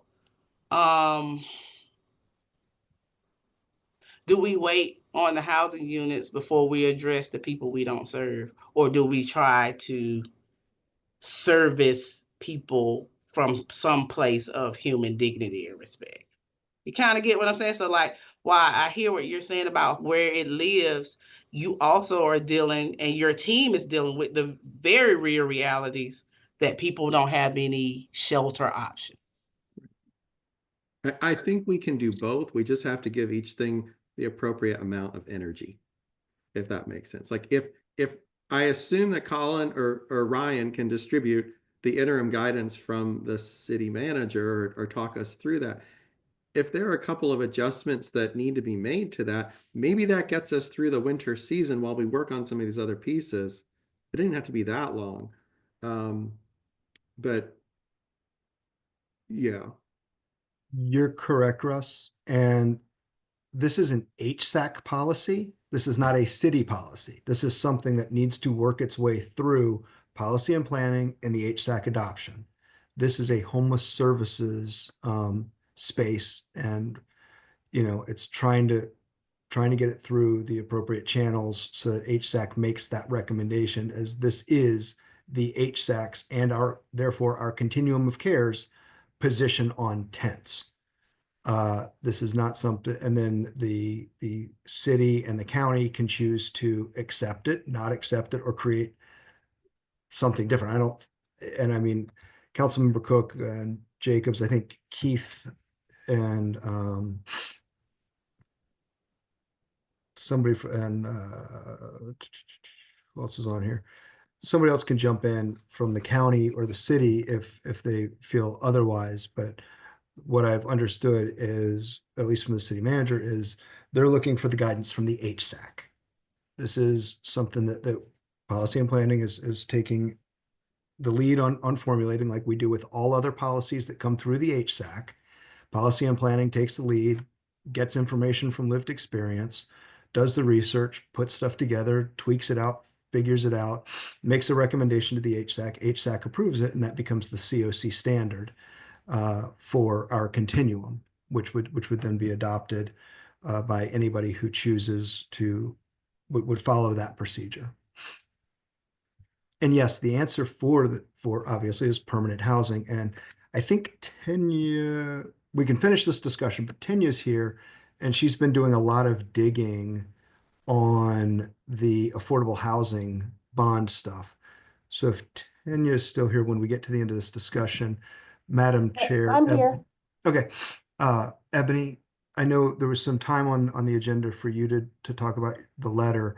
do we wait on the housing units before we address the people we don't serve? Or do we try to service people from some place of human dignity and respect? You kind of get what I'm saying? So like, while I hear what you're saying about where it lives, you also are dealing, and your team is dealing with the very real realities that people don't have any shelter options. I think we can do both. We just have to give each thing the appropriate amount of energy, if that makes sense. Like if I assume that Colin or Ryan can distribute the interim guidance from the city manager or talk us through that. If there are a couple of adjustments that need to be made to that, maybe that gets us through the winter season while we work on some of these other pieces. It didn't have to be that long. But yeah. You're correct, Russ. And this is an HSAC policy. This is not a city policy. This is something that needs to work its way through policy and planning and the HSAC adoption. This is a homeless services space, and it's trying to get it through the appropriate channels so that HSAC makes that recommendation, as this is the HSAC's and therefore our continuum of care's position on tents. This is not something, and then the city and the county can choose to accept it, not accept it, or create something different. I mean, Councilmember Cook and Jacobs, I think Keith and somebody and who else is on here? Somebody else can jump in from the county or the city if they feel otherwise, but what I've understood is, at least from the city manager, is they're looking for the guidance from the HSAC. This is something that policy and planning is taking the lead on formulating, like we do with all other policies that come through the HSAC. Policy and planning takes the lead, gets information from lived experience, does the research, puts stuff together, tweaks it out, figures it out, makes a recommendation to the HSAC. HSAC approves it, and that becomes the COC standard for our continuum, which would then be adopted by anybody who chooses to would follow that procedure. And yes, the answer for obviously is permanent housing. And I think Tanya, we can finish this discussion, but Tanya's here and she's been doing a lot of digging on the affordable housing bond stuff. So if Tanya is still here when we get to the end of this discussion, Madam Chair. I'm here. Okay. Ebony, I know there was some time on the agenda for you to talk about the letter,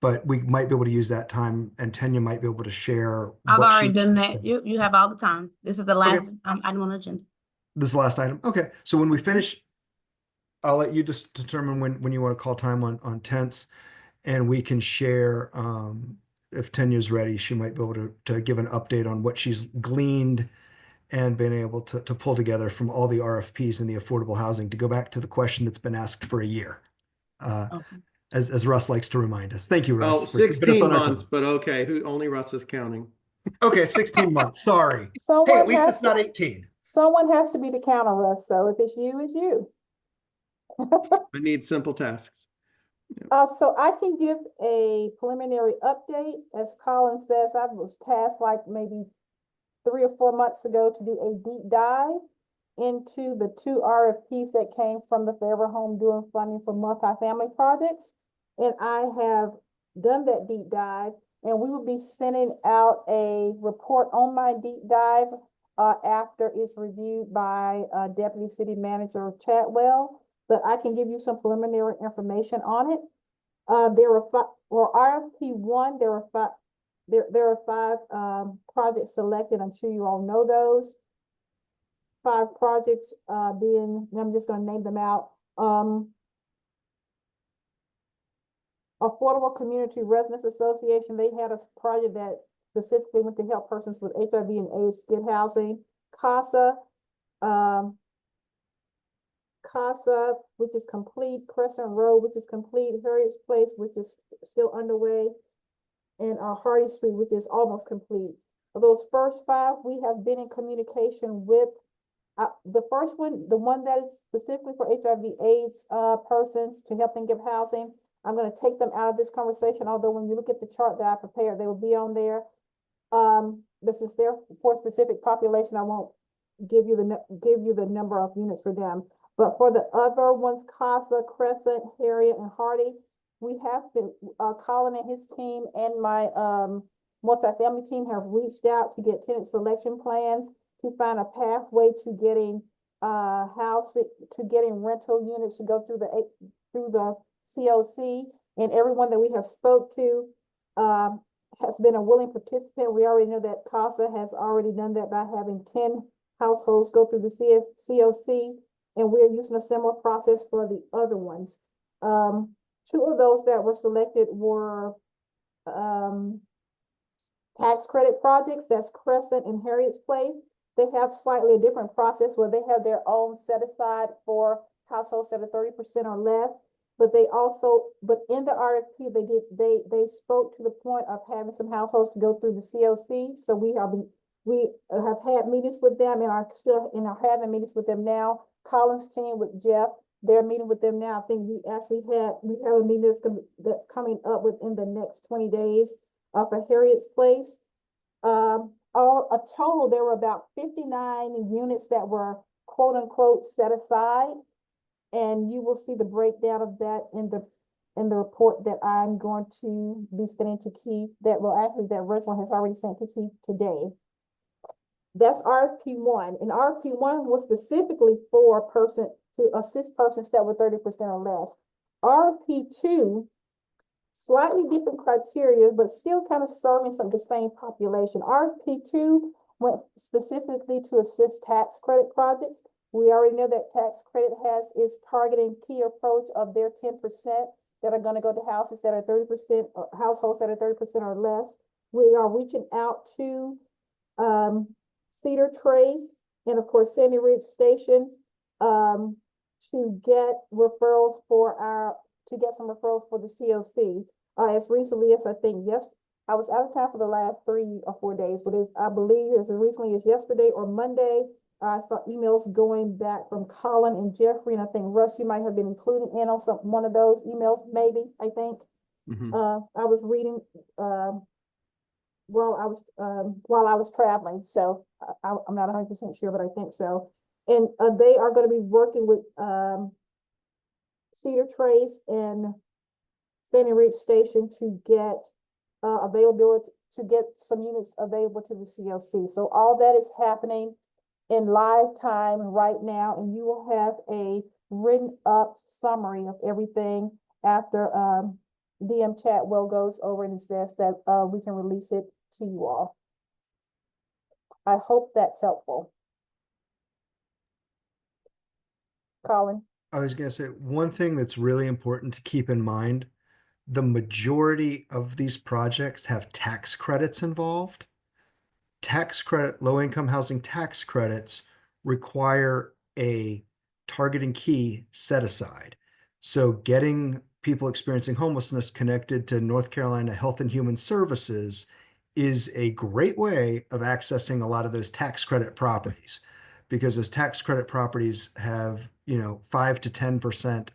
but we might be able to use that time and Tanya might be able to share. I've what already she- done that. You have all the time. This is the last item on the agenda. This is the last item. Okay. So when we finish, I'll let you just determine when you want to call time on tents and we can share, if Tanya's ready, she might be able to give an update on what she's gleaned and been able to pull together from all the RFPs in the affordable housing to go back to the question that's been asked for a year. Okay. As Russ likes to remind us. Thank you, Russ. Oh, for keeping us 16 on our months, toes. but okay, only Russ is counting. Okay, 16 months, sorry. Hey, Someone at least has it's not to- 18. Someone has to be the counter, Russ, so if it's you, it's you. I need simple tasks. So I can give a preliminary update. As Colin says, I was tasked like maybe 3 or 4 months ago to do a deep dive into the 2 RFPs that came from the Forever Home doing funding for multifamily projects. And I have done that deep dive, and we will be sending out a report on my deep dive after it's reviewed by Deputy City Manager Chadwell. But I can give you some preliminary information on it. There were RFP 1, there are 5 projects selected. I'm sure you all know those. 5 projects being, and I'm just going to name them out. Affordable Community Residents Association, they had a project that specifically went to help persons with HIV and AIDS get housing. CASA, which is complete, Crescent Road, which is complete, Harriet's Place, which is still underway, and Hardy Street, which is almost complete. Of those first 5, we have been in communication with the first one, the one that is specifically for HIV/AIDS persons to help them get housing. I'm going to take them out of this conversation, although when you look at the chart that I prepared, they will be on there. This is there for a specific population. I won't give you the number of units for them. But for the other ones, CASA, Crescent, Harriet, and Hardy, we have been, Colin and his team and my multifamily team have reached out to get tenant selection plans to find a pathway to getting getting rental units to go through the COC. And everyone that we have spoke to has been a willing participant. We already know that CASA has already done that by having 10 households go through the COC. And we're using a similar process for the other ones. 2 of those that were selected were tax credit projects. That's Crescent and Harriet's Place. They have slightly a different process where they have their own set aside for households that are 30% or less. But they also, in the RFP, they spoke to the point of having some households to go through the COC. So we have had meetings with them and are having meetings with them now. Colin's team with Jeff, they're meeting with them now. I think we have a meeting that's coming up within the next 20 days for Harriet's Place. A total, there were about 59 units that were quote unquote set aside. And you will see the breakdown of that in the report that I'm going to be sending to Keith, that Reginald has already sent to Keith today. That's RFP 1. And RFP 1 was specifically for to assist persons that were 30% or less. RFP 2, slightly different criteria, but still kind of serving the same population. RFP 2 went specifically to assist tax credit projects. We already know that tax credit is targeting key approach of their 10% that are going to go to houses that are 30% or households that are 30% or less. We are reaching out to Cedar Trace and of course, Sandy Ridge Station, to get referrals to get some referrals for the COC. As recently as I think, yes, I was out of town for the last 3 or 4 days, but I believe as recently as yesterday or Monday, I saw emails going back from Colin and Jeffrey, and I think Russ, you might have been included in on one of those emails, maybe, I think. I was reading, while I was traveling, so I'm not 100% sure, but I think so. And they are going to be working with Cedar Trace and Sandy Ridge Station to get availability, to get some units available to the COC. So all that is happening in live time right now, and you will have a written up summary of everything after DM Chatwell goes over and says that we can release it to you all. I hope that's helpful. Colin? I was going to say, one thing that's really important to keep in mind, the majority of these projects have tax credits involved. Tax credit, low-income housing tax credits require a target and key set aside. So getting people experiencing homelessness connected to North Carolina Health and Human Services is a great way of accessing a lot of those tax credit properties, because those tax credit properties have, 5 to 10%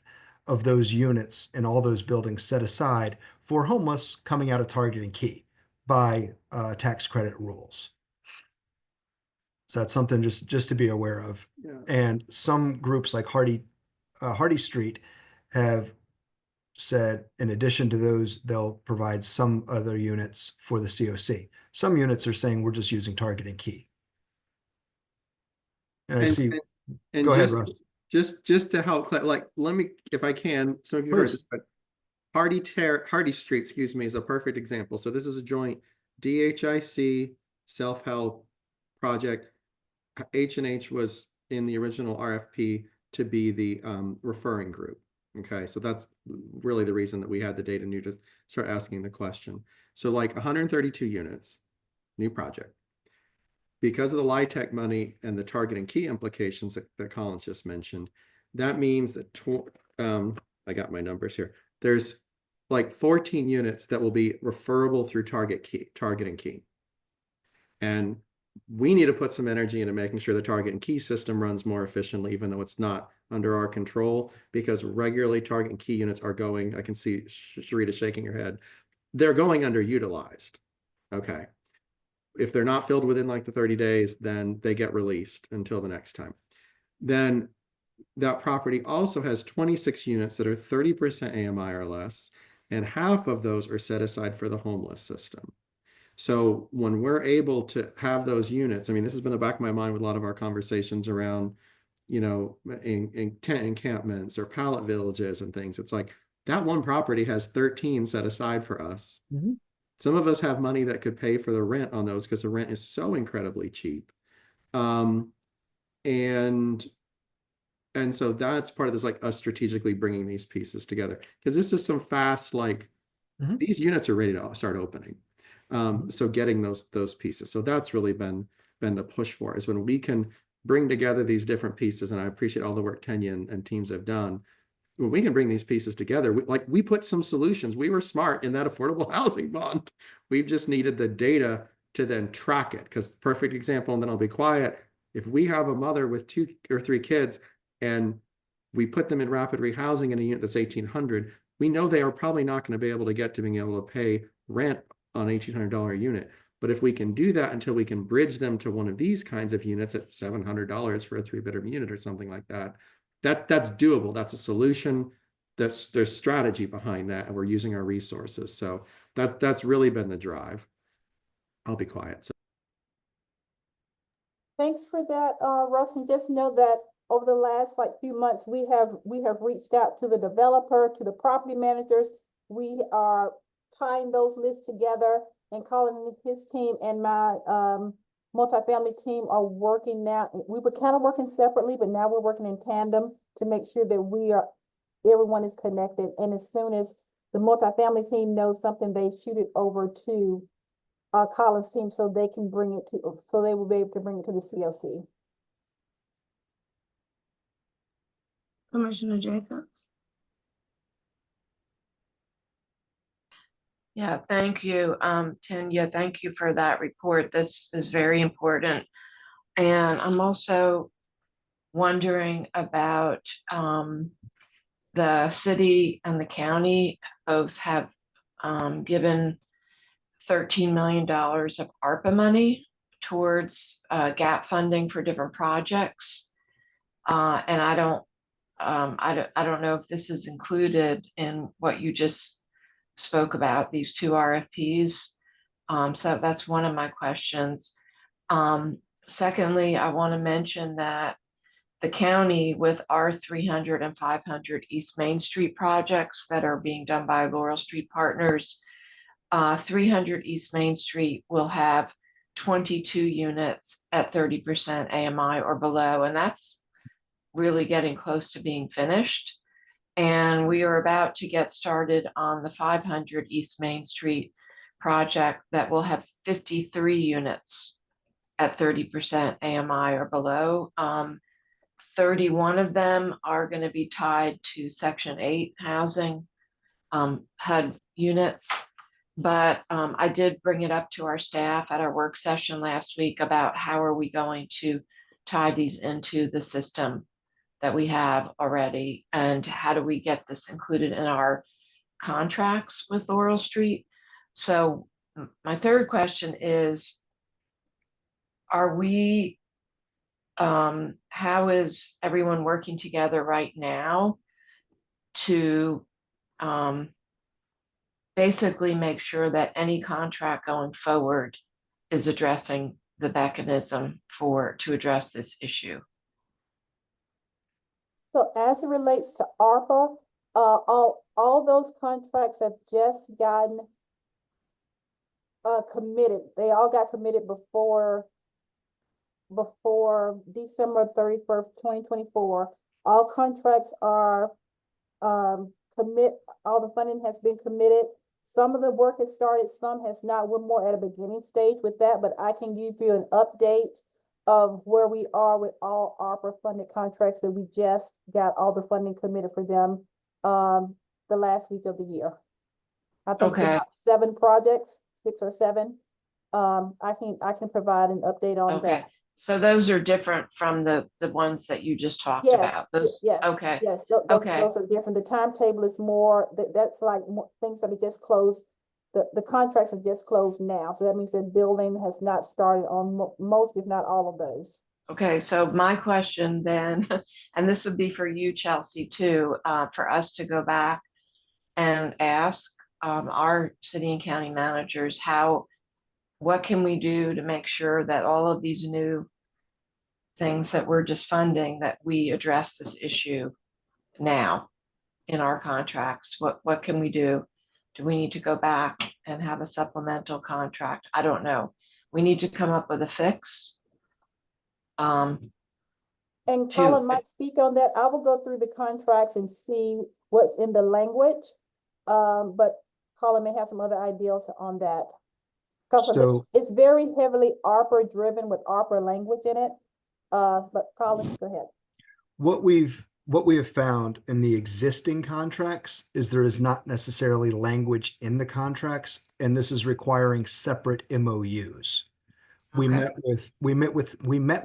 of those units in all those buildings set aside for homeless coming out of target and key by tax credit rules. So that's something just to be aware of. Yeah. And some groups like Hardy Street have said, in addition to those, they'll provide some other units for the COC. Some units are saying we're just using target and key. And I see. And Go ahead, just, Russ. just to help, let me, if I can, some of you heard Please. this, but Hardy Street, excuse me, is a perfect example. So this is a joint DHIC self-help project. H&H was in the original RFP to be the referring group. Okay, so that's really the reason that we had the data and you just start asking the question. So like 132 units, new project. Because of the LIHTC money and the target and key implications that Colin's just mentioned, that means that, I got my numbers here. There's like 14 units that will be referable through target and key. And we need to put some energy into making sure the target and key system runs more efficiently, even though it's not under our control, because regularly target and key units are going, I can see Sharita shaking her head, they're going underutilized. Okay. If they're not filled within like the 30 days, then they get released until the next time. Then that property also has 26 units that are 30% AMI or less, and half of those are set aside for the homeless system. So when we're able to have those units, I mean, this has been in the back of my mind with a lot of our conversations around, in tent encampments or pallet villages and things. It's like that one property has 13 set aside for us. Mm-hmm. Some of us have money that could pay for the rent on those because the rent is so incredibly cheap. And so that's part of this, like us strategically bringing these pieces together, because this is some fast, like these units are ready to start opening. So getting those pieces. So that's really been the push for, is when we can bring together these different pieces. And I appreciate all the work Tanya and teams have done. When we can bring these pieces together, we put some solutions. We were smart in that affordable housing bond. We've just needed the data to then track it. Because perfect example, and then I'll be quiet. If we have a mother with 2 or 3 kids and we put them in rapid rehousing in a unit that's 1,800, we know they are probably not going to be able to get to being able to pay rent on an $1,800 unit. But if we can do that until we can bridge them to one of these kinds of units at $700 for a 3-bedroom unit or something like that, that's doable. That's a solution. There's strategy behind that, and we're using our resources. So that's really been the drive. I'll be quiet. So. Thanks for that, Russ. And just know that over the last few months, we have reached out to the developer, to the property managers. We are tying those lists together, and Colin and his team and my multifamily team are working now. We were kind of working separately, but now we're working in tandem to make sure that everyone is connected. And as soon as the multifamily team knows something, they shoot it over to Colin's team so they will be able to bring it to the COC. Commissioner Jacobs. Yeah, thank you, Tanya. Thank you for that report. This is very important. And I'm also wondering about the city and the county both have given $13 million of ARPA money towards gap funding for different projects. And I don't know if this is included in what you just spoke about, these two RFPs. So that's one of my questions. Secondly, I want to mention that the county with our 300 and 500 East Main Street projects that are being done by Laurel Street Partners, 300 East Main Street will have 22 units at 30% AMI or below, and that's really getting close to being finished. And we are about to get started on the 500 East Main Street project that will have 53 units at 30% AMI or below. 31 of them are going to be tied to Section 8 housing, HUD units. But I did bring it up to our staff at our work session last week about how are we going to tie these into the system that we have already, and how do we get this included in our contracts with Laurel Street. So my third question is, are we, how is everyone working together right now to basically make sure that any contract going forward is addressing the mechanism to address this issue? So as it relates to ARPA, all those contracts have just gotten committed. They all got committed before December 31st, 2024. All contracts are all the funding has been committed. Some of the work has started, some has not. We're more at a beginning stage with that, but I can give you an update of where we are with all ARPA funded contracts that we just got all the funding committed for them the last week of the year. I think it's Okay. about 7 projects, 6 or 7. I can provide an update on Okay. that. So those are different from the ones that you just talked Yes, about. Those, yes, okay. yes. Okay. Those are different. The timetable is more, that's like things that are just closed. The contracts are just closed now. So that means that building has not started on most, if not all of those. Okay, so my question then, and this would be for you, Chelsea, too, for us to go back and ask our city and county managers what can we do to make sure that all of these new things that we're just funding, that we address this issue now in our contracts? What can we do? Do we need to go back and have a supplemental contract? I don't know. We need to come up with a fix. And Colin might speak on that. I will go through the contracts and see what's in the language. But Colin may have some other ideas on that. So It's very heavily ARPA driven with ARPA language in it. But Colin, go ahead. what we have found in the existing contracts is there is not necessarily language in the contracts, and this is requiring separate MOUs. We Okay. met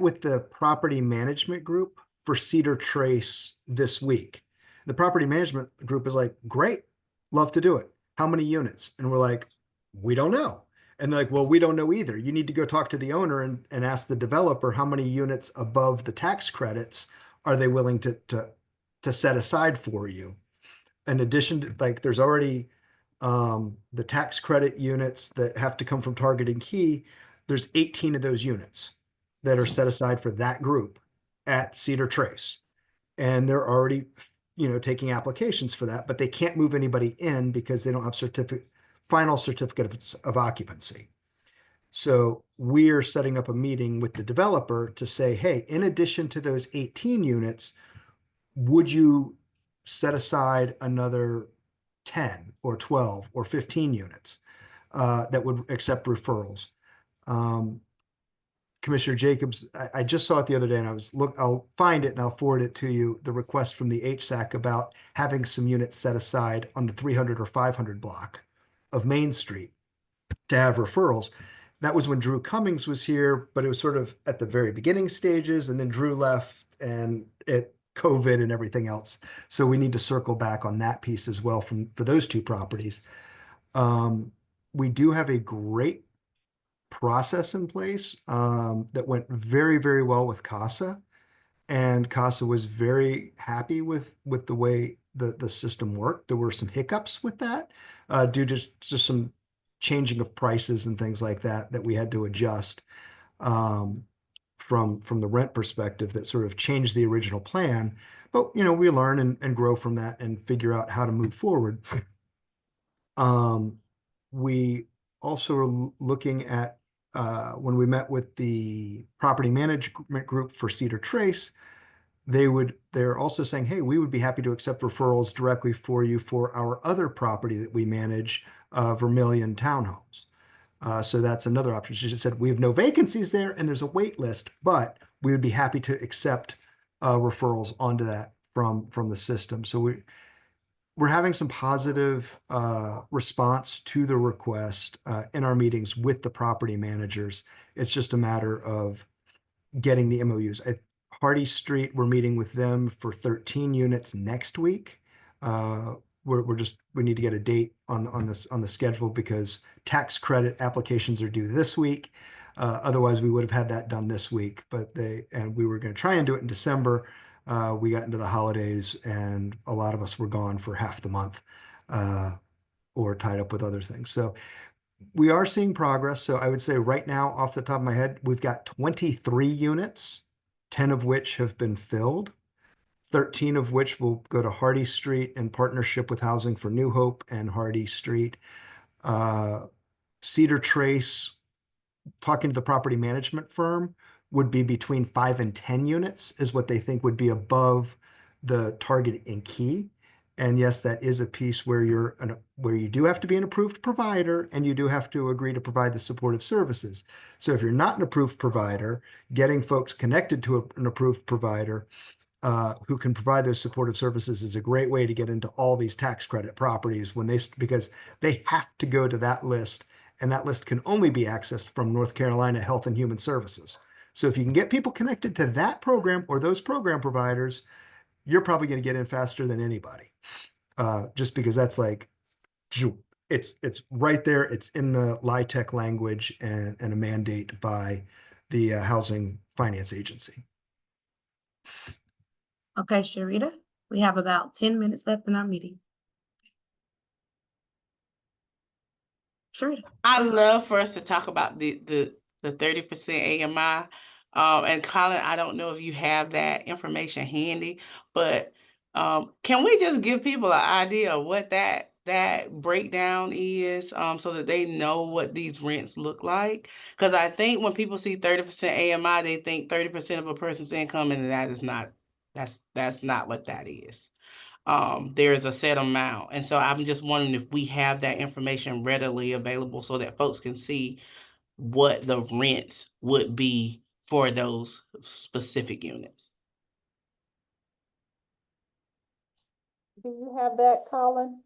with the property management group for Cedar Trace this week. The property management group is like, great, love to do it. How many units? And we're like, we don't know. And they're like, well, we don't know either. You need to go talk to the owner and ask the developer how many units above the tax credits are they willing to set aside for you. In addition to, like, there's already the tax credit units that have to come from Target and Key. There's 18 of those units that are set aside for that group at Cedar Trace. And they're already, taking applications for that, but they can't move anybody in because they don't have final certificates of occupancy. So we're setting up a meeting with the developer to say, hey, in addition to those 18 units, would you set aside another 10 or 12 or 15 units that would accept referrals? Commissioner Jacobs, I just saw it the other day and I'll find it and I'll forward it to you, the request from the HSAC about having some units set aside on the 300 or 500 block of Main Street to have referrals. That was when Drew Cummings was here, but it was sort of at the very beginning stages, and then Drew left and COVID and everything else. So we need to circle back on that piece as well for those two properties. We do have a great process in place that went very, very well with CASA. And CASA was very happy with the way the system worked. There were some hiccups with that due to just some changing of prices and things like that we had to adjust from the rent perspective that sort of changed the original plan. But, you know, we learn and grow from that and figure out how to move forward. We also are looking at when we met with the property management group for Cedar Trace, they're also saying, hey, we would be happy to accept referrals directly for you for our other property that we manage, Vermilion Townhomes. So that's another option. She just said, we have no vacancies there and there's a wait list, but we would be happy to accept referrals onto that from the system. So we're having some positive response to the request in our meetings with the property managers. It's just a matter of getting the MOUs. Hardy Street, we're meeting with them for 13 units next week. We need to get a date on the schedule because tax credit applications are due this week. Otherwise, we would have had that done this week, and we were going to try and do it in December. We got into the holidays and a lot of us were gone for half the month or tied up with other things. So we are seeing progress. So I would say right now, off the top of my head, we've got 23 units, 10 of which have been filled, 13 of which will go to Hardy Street in partnership with Housing for New Hope and Hardy Street. Cedar Trace, talking to the property management firm, would be between 5 and 10 units is what they think would be above the target in key. And yes, that is a piece where you do have to be an approved provider and you do have to agree to provide the supportive services. So if you're not an approved provider, getting folks connected to an approved provider who can provide those supportive services is a great way to get into all these tax credit properties because they have to go to that list, and that list can only be accessed from North Carolina Health and Human Services. So if you can get people connected to that program or those program providers, you're probably going to get in faster than anybody. Just because that's like, it's right there. It's in the LIHTC language and a mandate by the Housing Finance Agency. Okay, Sharita, we have about 10 minutes left in our meeting. Sharita. I love for us to talk about the 30% AMI. And Colin, I don't know if you have that information handy, but can we just give people an idea of what that breakdown is so that they know what these rents look like? Because I think when people see 30% AMI, they think 30% of a person's income, and that's not what that is. There is a set amount. And so I'm just wondering if we have that information readily available so that folks can see what the rents would be for those specific units. Do you have that, Colin?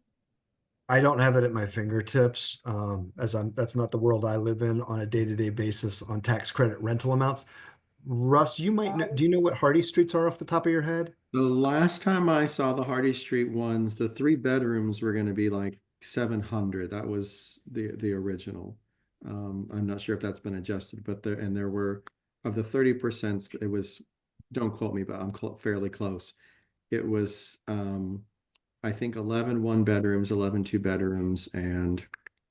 I don't have it at my fingertips, that's not the world I live in on a day-to-day basis on tax credit rental amounts. Russ, you might know, do you know what Hardy Streets are off the top of your head? The last time I saw the Hardy Street ones, the 3 bedrooms were going to be like 700. That was the original. I'm not sure if that's been adjusted, but there were, of the 30%, it was, don't quote me, but I'm fairly close. It was, I think 11 1-bedrooms, 11 2-bedrooms, and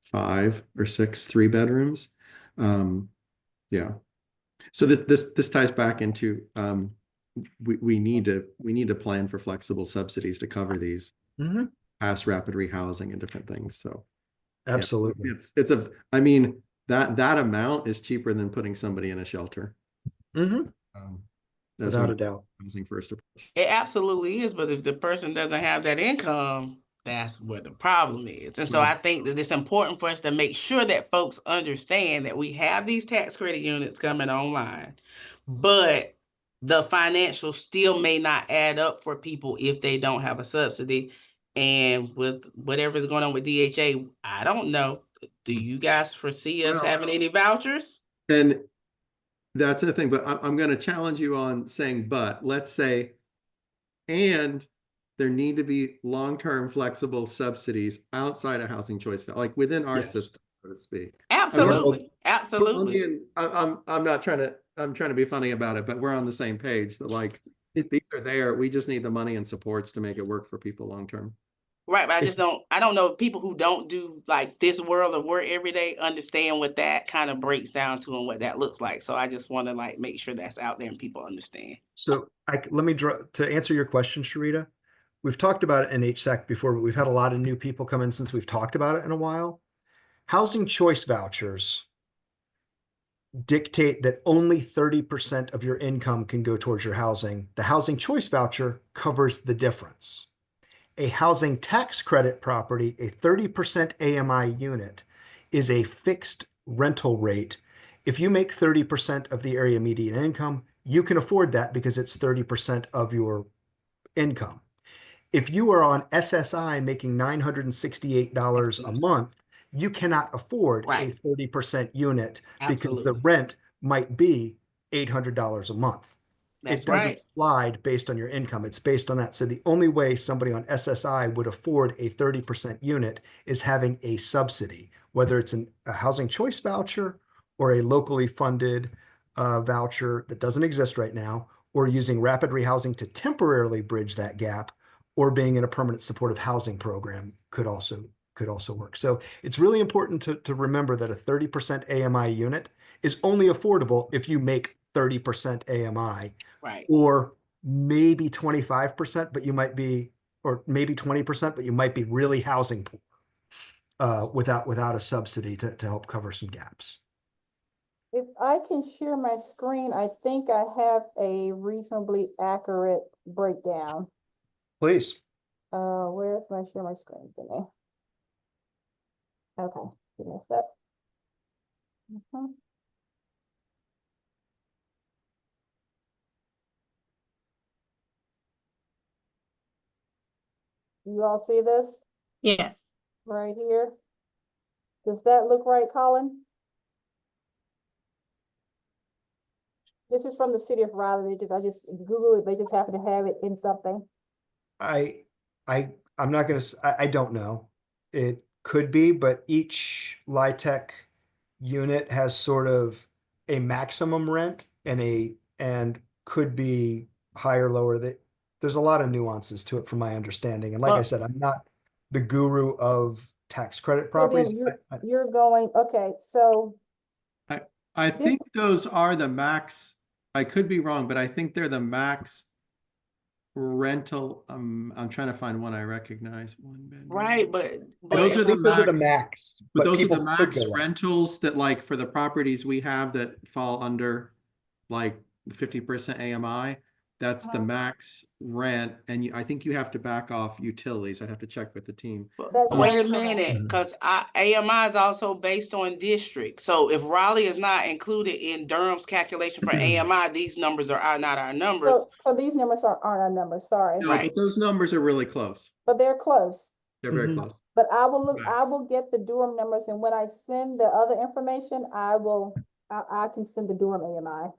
5 or 6 3-bedrooms. Yeah. So this ties back into we need to plan for flexible subsidies to cover these past rapid rehousing and different things. So absolutely, yeah, I mean that amount is cheaper than putting somebody in a shelter. Without a doubt. Housing first approach. It absolutely is, but if the person doesn't have that income, That's where the problem is. And so I think that it's important for us to make sure that folks understand that we have these tax credit units coming online, but the financials still may not add up for people if they don't have a subsidy. And with whatever's going on with DHA, I don't know. Do you guys foresee us Well- having any vouchers? And that's the thing, but I'm going to challenge you on saying, but let's say, and there need to be long-term flexible subsidies outside of housing choice, like within our Yes. system, so to speak. Absolutely. I'm Absolutely. not trying to, I'm trying to be funny about it, but we're on the same page that like, these are there. We just need the money and supports to make it work for people long-term. Right, but I don't know if people who don't do like this world of work every day understand what that kind of breaks down to and what that looks like. So I just want to like make sure that's out there and people understand. So let me draw to answer your question, Sharita. We've talked about it in HSAC before, but we've had a lot of new people come in since we've talked about it in a while. Housing choice vouchers dictate that only 30% of your income can go towards your housing. The housing choice voucher covers the difference. A housing tax credit property, a 30% AMI unit, is a fixed rental rate. If you make 30% of the area median income, you can afford that because it's 30% of your income. If you are on SSI making $968 a month, you cannot afford a 30% unit because the Absolutely. rent might be $800 a month. That's It doesn't right. slide based on your income. It's based on that. So the only way somebody on SSI would afford a 30% unit is having a subsidy, whether it's a housing choice voucher or a locally funded voucher that doesn't exist right now, or using rapid rehousing to temporarily bridge that gap, or being in a permanent supportive housing program could also work. So it's really important to remember that a 30% AMI unit is only affordable if you make 30% AMI, Right. or maybe 25%, but you might be, or maybe 20%, but you might be really housing poor without a subsidy to help cover some gaps. If I can share my screen, I think I have a reasonably accurate breakdown. Please. Where's my share my screen thingy? Okay, give me a sec. You all see this Yes. right here? Does that look right, Colin? This is from the city of Raleigh. I just Google it. They just happen to have it in something. I'm not gonna, I don't know. It could be, but each LIHTC unit has sort of a maximum rent and could be higher, lower. There's a lot of nuances to it from my understanding. And like I Well- said, I'm not the guru of tax credit So then properties. you're going, okay, so I This- think those are the max. I could be wrong, but I think they're the max rental. I'm trying to find one I recognize. One bedroom. Right, but Those are the Those are the max. max, But but those are people the could max go up. rentals that like for the properties we have that fall under like the 50% AMI, that's the max rent. And I think you have to back off utilities. I'd have to check with the team. That's wait a right. minute, because AMI is also based on district. So if Raleigh is not included in Durham's calculation for AMI, these numbers are not our numbers. So these numbers aren't our numbers, sorry. No, Right. but those numbers are really close. But they're close. They're very Mhm. close. But I will look, I Max. will get the Durham numbers, and when I send the other information, I can send the Durham AMI.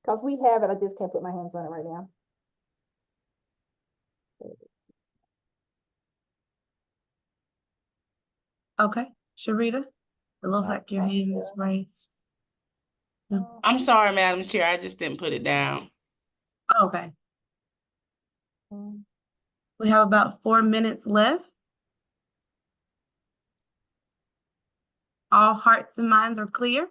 Cause we have it, I just can't put my hands on it right now. Okay, Sharita, it looks like your hand is raised. I'm sorry, Madam Chair, I just didn't put it down. Okay, we have about 4 minutes left. All hearts and minds are clear?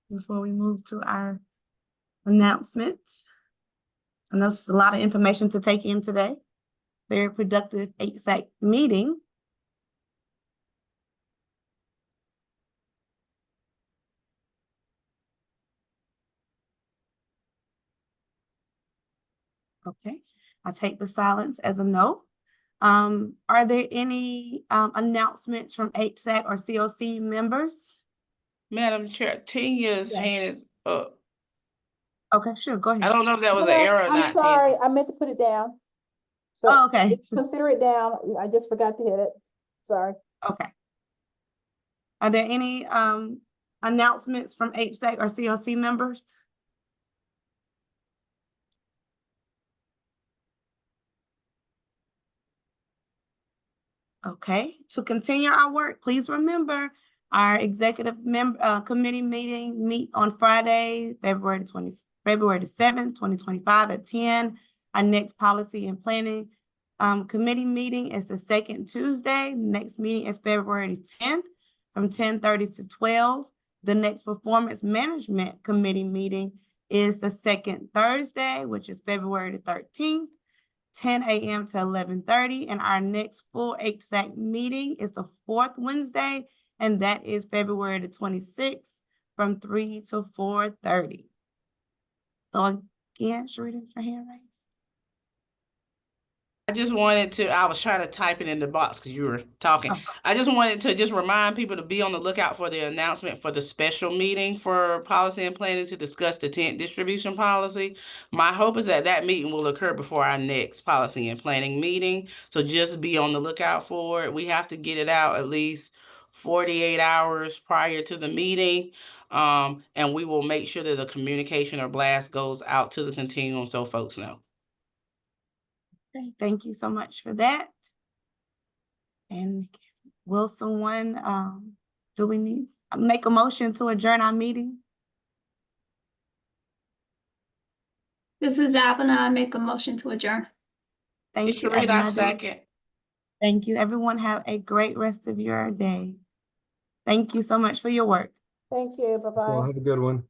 Before we move to our announcements. I know it's a lot of information to take in today. Very productive HSAC meeting. Okay, I take the silence as a no. Are there any announcements from HSAC or COC members? Madam Chair, Tenia's Yes. hand is up. Okay, sure, go I ahead. don't know if that was No, an no, error or I'm not, sorry, Tanya. I meant to put it down. So Oh, okay, consider it down. I just forgot to hit it. Sorry. okay. Are there any announcements from HSAC or COC members? Okay, to continue our work, please remember our executive committee meet on Friday, February the 7th, 2025 at 10. Our next policy and planning committee meeting is the second Tuesday. Next meeting is February 10th from 10:30 to 12. The next performance management committee meeting is the second Thursday, which is February the 13th. 10 a.m. to 11:30, and our next full HSAC meeting is the fourth Wednesday, and that is February the 26th from 3 to 4:30. So again, Sharita, your hand raised. I was trying to type it in the box because you were talking. Oh. I just wanted to just remind people to be on the lookout for the announcement for the special meeting for policy and planning to discuss the tent distribution policy. My hope is that that meeting will occur before our next policy and planning meeting. So just be on the lookout for it. We have to get it out at least 48 hours prior to the meeting. And we will make sure that the communication or blast goes out to the continuum so folks know. Okay, thank you so much for that. And will someone, do we need, make a motion to adjourn our meeting? This is Abena. I make a motion to adjourn. Thank you, Sharita, I Abena. second. Thank you. Everyone have a great rest of your day. Thank you so much for your work. Thank you. Bye-bye. Well, have a good one.